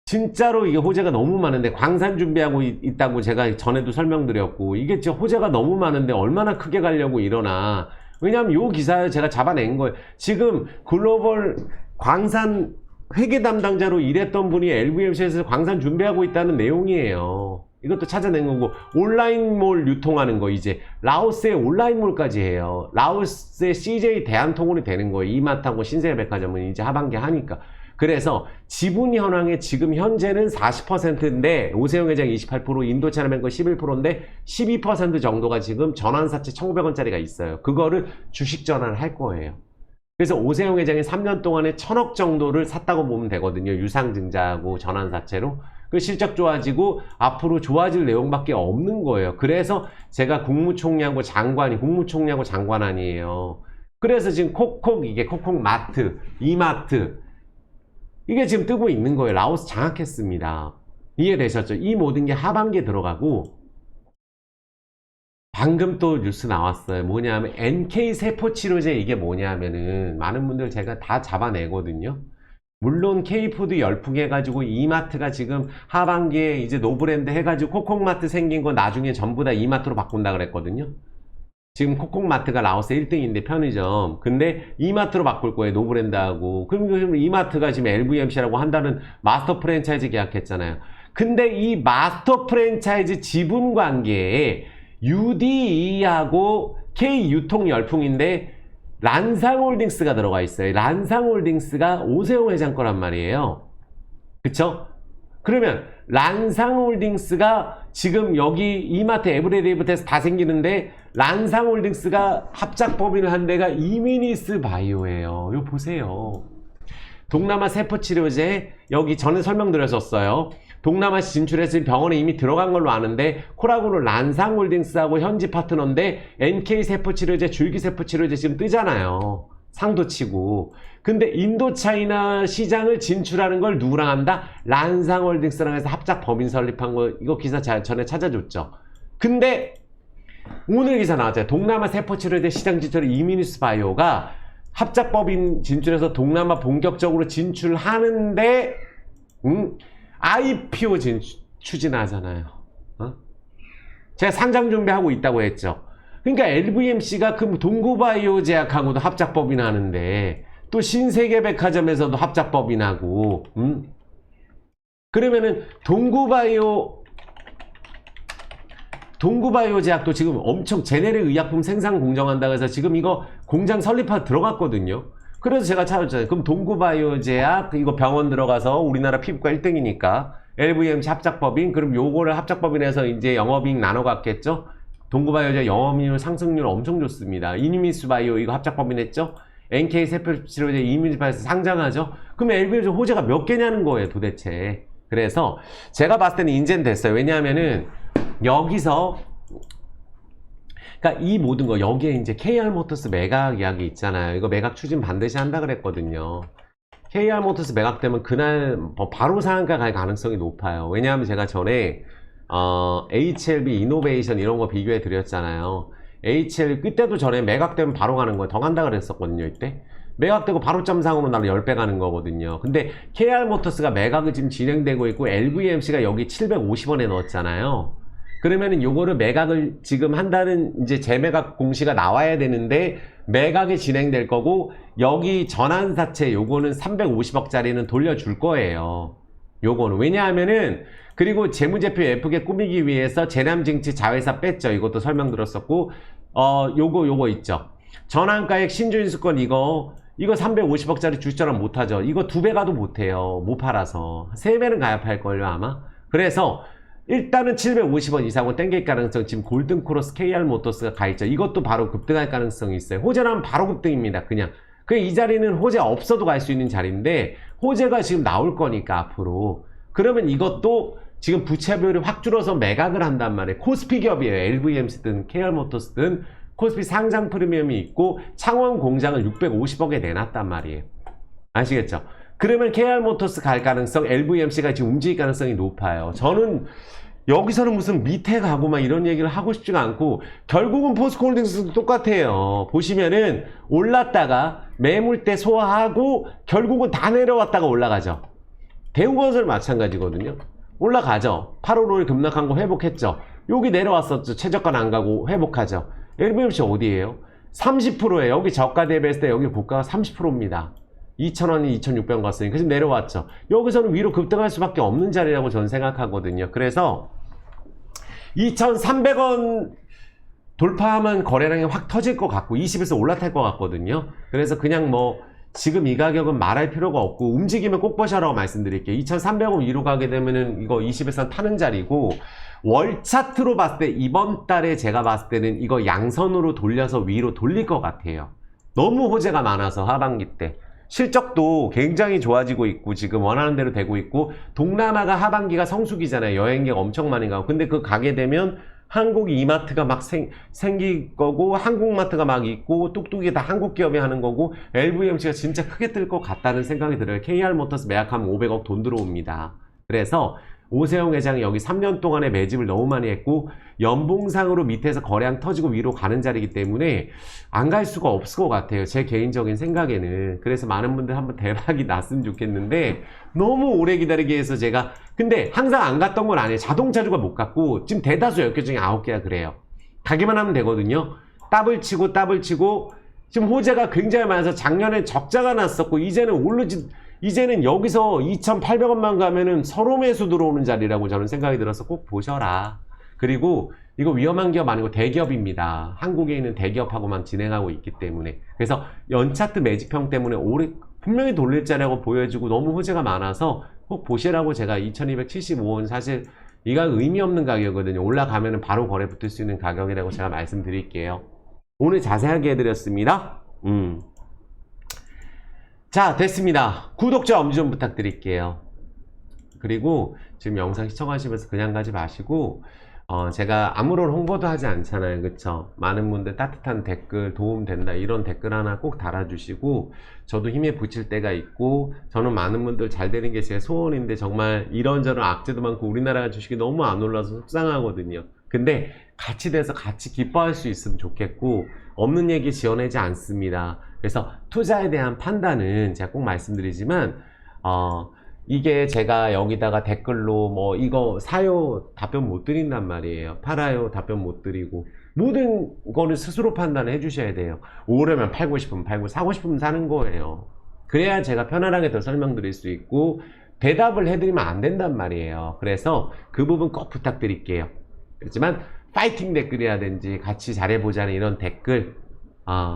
진짜로 이게 호재가 너무 많은데 광산 준비하고 있다고 제가 전에도 설명드렸고 이게 진짜 호재가 너무 많은데 얼마나 크게 가려고 이러나 왜냐하면 요 기사 제가 잡아낸 거예요. 지금 글로벌 광산 회계 담당자로 일했던 분이 LVMC에서 광산 준비하고 있다는 내용이에요. 이것도 찾아낸 거고, 온라인몰 유통하는 거, 이제 라오스의 온라인몰까지 해요. 라오스의 CJ 대한통운이 되는 거예요. 이마트하고 신세계백화점은 이제 하반기 하니까. 그래서 지분 현황에 지금 현재는 40%인데 오세훈 회장 28%, 인도차나뱅크 11%인데 12% 정도가 지금 전환사채 1,500원짜리가 있어요. 그거를 주식 전환을 할 거예요. 그래서 오세훈 회장이 3년 동안에 1,000억 정도를 샀다고 보면 되거든요. 유상증자하고 전환사채로. 그 실적 좋아지고 앞으로 좋아질 내용밖에 없는 거예요. 그래서 제가 국무총리하고 장관 아니에요. 그래서 지금 콕콕, 이게 콕콕마트, 이마트, 이게 지금 뜨고 있는 거예요. 라오스 장악했습니다. 이해되셨죠? 이 모든 게 하반기에 들어가고, 방금 또 뉴스 나왔어요. 뭐냐면 NK세포치료제, 이게 뭐냐면은 많은 분들 제가 다 잡아내거든요. 물론 K푸드 열풍 해가지고 이마트가 지금 하반기에 이제 노브랜드 해가지고 콕콕마트 생긴 거 나중에 전부 다 이마트로 바꾼다 그랬거든요. 지금 콕콕마트가 라오스 1등인데 편의점. 근데 이마트로 바꿀 거예요. 노브랜드하고. 그럼 이마트가 지금 LVMC라고 한다는 마스터 프랜차이즈 계약했잖아요. 근데 이 마스터 프랜차이즈 지분 관계에 UDE하고 K유통 열풍인데 란상홀딩스가 들어가 있어요. 란상홀딩스가 오세훈 회장 거란 말이에요. 그쵸? 그러면 란상홀딩스가 지금 여기 이마트 에브리데이부터해서 다 생기는데 란상홀딩스가 합작법인을 한 데가 이미니스 바이오예요. 이거 보세요. 동남아 세포치료제, 여기 전에 설명드렸었어요. 동남아 진출해서 병원에 이미 들어간 걸로 아는데, 코라고는 란상홀딩스하고 현지 파트너인데 NK세포치료제, 줄기세포치료제 지금 뜨잖아요. 상도 치고. 근데 인도차이나 시장을 진출하는 걸 누구랑 한다? 란상홀딩스랑 해서 합작 법인 설립한 거, 이거 기사 전에 찾아줬죠. 근데 오늘 기사 나왔잖아요. 동남아 세포치료제 시장 진출의 이미니스 바이오가 합작 법인 진출해서 동남아 본격적으로 진출하는데 IPO 추진하잖아요. 제가 상장 준비하고 있다고 했죠. 그러니까 LVMC가 그 동구바이오 제약하고도 합작법인 하는데, 또 신세계백화점에서도 합작법인하고, 그러면은 동구바이오 제약도 지금 엄청 제네릭 의약품 생산 공정한다고 해서 지금 이거 공장 설립하 들어갔거든요. 그래서 제가 찾았잖아요. 그럼 동구바이오 제약, 이거 병원 들어가서 우리나라 피부과 1등이니까 LVMC 합작법인, 그럼 요거를 합작법인해서 이제 영업이익 나눠 갖겠죠. 동구바이오 제약 영업이익 상승률 엄청 좋습니다. 이니미스 바이오 이거 합작법인 했죠. NK세포치료제 이미니스 바이오에서 상장하죠. 그럼 LVMC 호재가 몇 개냐는 거예요, 도대체. 그래서 제가 봤을 때는 인제는 됐어요. 왜냐하면은 여기서, 그러니까 이 모든 거, 여기에 이제 KR모터스 매각 이야기 있잖아요. 이거 매각 추진 반드시 한다 그랬거든요. KR모터스 매각되면 그날 바로 상한가 갈 가능성이 높아요. 왜냐하면 제가 전에 HLB 이노베이션 이런 거 비교해 드렸잖아요. HLB 그때도 전에 매각되면 바로 가는 거예요. 더 간다 그랬었거든요. 이때 매각되고 바로 점상으로 나는 10배 가는 거거든요. 근데 KR모터스가 매각이 지금 진행되고 있고 LVMC가 여기 750원에 넣었잖아요. 그러면은 요거를 매각을 지금 한다는 이제 재매각 공시가 나와야 되는데 매각이 진행될 거고, 여기 전환사채 요거는 350억짜리는 돌려줄 거예요. 요거는 왜냐하면은, 그리고 재무제표 예쁘게 꾸미기 위해서 재남증치 자회사 뺐죠. 이것도 설명드렸었고, 요거 있죠. 전환가액 신주인수권 이거 350억짜리 주식전환 못하죠. 이거 2배 가도 못해요. 못 팔아서 3배는 가입할걸요 아마. 그래서 일단은 750원 이상은 땡길 가능성, 지금 골든크로스 KR모터스가 가있죠. 이것도 바로 급등할 가능성이 있어요. 호재라면 바로 급등입니다. 그냥 이 자리는 호재 없어도 갈 수 있는 자리인데, 호재가 지금 나올 거니까 앞으로. 그러면 이것도 지금 부채비율이 확 줄어서 매각을 한단 말이에요. 코스피 기업이에요. LVMC든 KR모터스든 코스피 상장 프리미엄이 있고 창원 공장을 650억에 내놨단 말이에요. 아시겠죠? 그러면 KR모터스 갈 가능성, LVMC가 지금 움직일 가능성이 높아요. 저는 여기서는 무슨 밑에 가고 막 이런 얘기를 하고 싶지가 않고, 결국은 포스코홀딩스도 똑같아요. 보시면은 올랐다가 매물대 소화하고 결국은 다 내려왔다가 올라가죠. 대우건설 마찬가지거든요. 올라가죠. 8월 5일 급락한 거 회복했죠. 여기 내려왔었죠. 최저가는 안 가고 회복하죠. LVMC 어디예요? 30%예요. 여기 저가 대비했을 때 여기 고가가 30%입니다. 2,000원이 2,600원 갔으니까 그래서 내려왔죠. 여기서는 위로 급등할 수밖에 없는 자리라고 저는 생각하거든요. 그래서 2,300원 돌파하면 거래량이 확 터질 것 같고 20에서 올라탈 것 같거든요. 그래서 그냥 뭐 지금 이 가격은 말할 필요가 없고 움직이면 꼭 보셔라고 말씀드릴게요. 2,300원 위로 가게 되면은 이거 20에서 타는 자리고, 월 차트로 봤을 때 이번 달에 제가 봤을 때는 이거 양선으로 돌려서 위로 돌릴 것 같아요. 너무 호재가 많아서 하반기 때 실적도 굉장히 좋아지고 있고 지금 원하는 대로 되고 있고, 동남아가 하반기가 성수기잖아요. 여행객 엄청 많이 가고. 근데 그 가게 되면 한국 이마트가 막 생길 거고, 한국마트가 막 있고, 뚝뚝이 다 한국 기업이 하는 거고, LVMC가 진짜 크게 뜰 것 같다는 생각이 들어요. KR모터스 매각하면 500억 돈 들어옵니다. 그래서 오세영 회장이 여기 3년 동안에 매집을 너무 많이 했고, 연봉상으로 밑에서 거래량 터지고 위로 가는 자리이기 때문에 안 갈 수가 없을 것 같아요. 제 개인적인 생각에는. 그래서 많은 분들 한번 대박이 났으면 좋겠는데, 너무 오래 기다리게 해서 제가, 근데 항상 안 갔던 건 아니에요. 자동차주가 못 갔고 지금 대다수 10개 중에 9개가 그래요. 가기만 하면 되거든요. 더블 치고 지금 호재가 굉장히 많아서 작년에 적자가 났었고, 이제는 여기서 2,800원만 가면은 서로 매수 들어오는 자리라고 저는 생각이 들어서 꼭 보셔라. 그리고 이거 위험한 기업 아니고 대기업입니다. 한국에 있는 대기업하고만 진행하고 있기 때문에. 그래서 연차트 매집형 때문에 올해 분명히 돌릴 자리라고 보여지고 너무 호재가 많아서 꼭 보시라고 제가 2,275원, 사실 이가 의미 없는 가격이거든요. 올라가면은 바로 거래 붙을 수 있는 가격이라고 제가 말씀드릴게요. 오늘 자세하게 해드렸습니다. 자, 됐습니다. 구독자 엄지 좀 부탁드릴게요. 그리고 지금 영상 시청하시면서 그냥 가지 마시고, 제가 아무런 홍보도 하지 않잖아요. 그쵸? 많은 분들 따뜻한 댓글, 도움된다 이런 댓글 하나 꼭 달아주시고, 저도 힘에 부칠 때가 있고, 저는 많은 분들 잘 되는 게 제 소원인데, 정말 이런저런 악재도 많고 우리나라가 주식이 너무 안 올라서 속상하거든요. 근데 같이 돼서 같이 기뻐할 수 있으면 좋겠고, 없는 얘기 지어내지 않습니다. 그래서 투자에 대한 판단은 제가 꼭 말씀드리지만, 이게 제가 여기다가 댓글로 뭐 이거 사요 답변 못 드린단 말이에요. 팔아요 답변 못 드리고, 모든 거는 스스로 판단을 해주셔야 돼요. 오르면 팔고 싶으면 팔고, 사고 싶으면 사는 거예요. 그래야 제가 편안하게 더 설명드릴 수 있고 대답을 해드리면 안 된단 말이에요. 그래서 그 부분 꼭 부탁드릴게요. 그렇지만 파이팅 댓글이라든지 같이 잘해보자는 이런 댓글,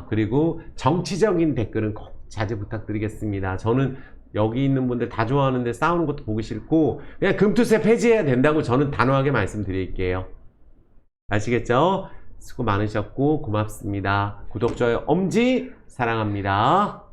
그리고 정치적인 댓글은 꼭 자제 부탁드리겠습니다. 저는 여기 있는 분들 다 좋아하는데 싸우는 것도 보기 싫고, 그냥 금투세 폐지해야 된다고 저는 단호하게 말씀드릴게요. 아시겠죠? 수고 많으셨고 고맙습니다. 구독, 좋아요, 엄지 사랑합니다.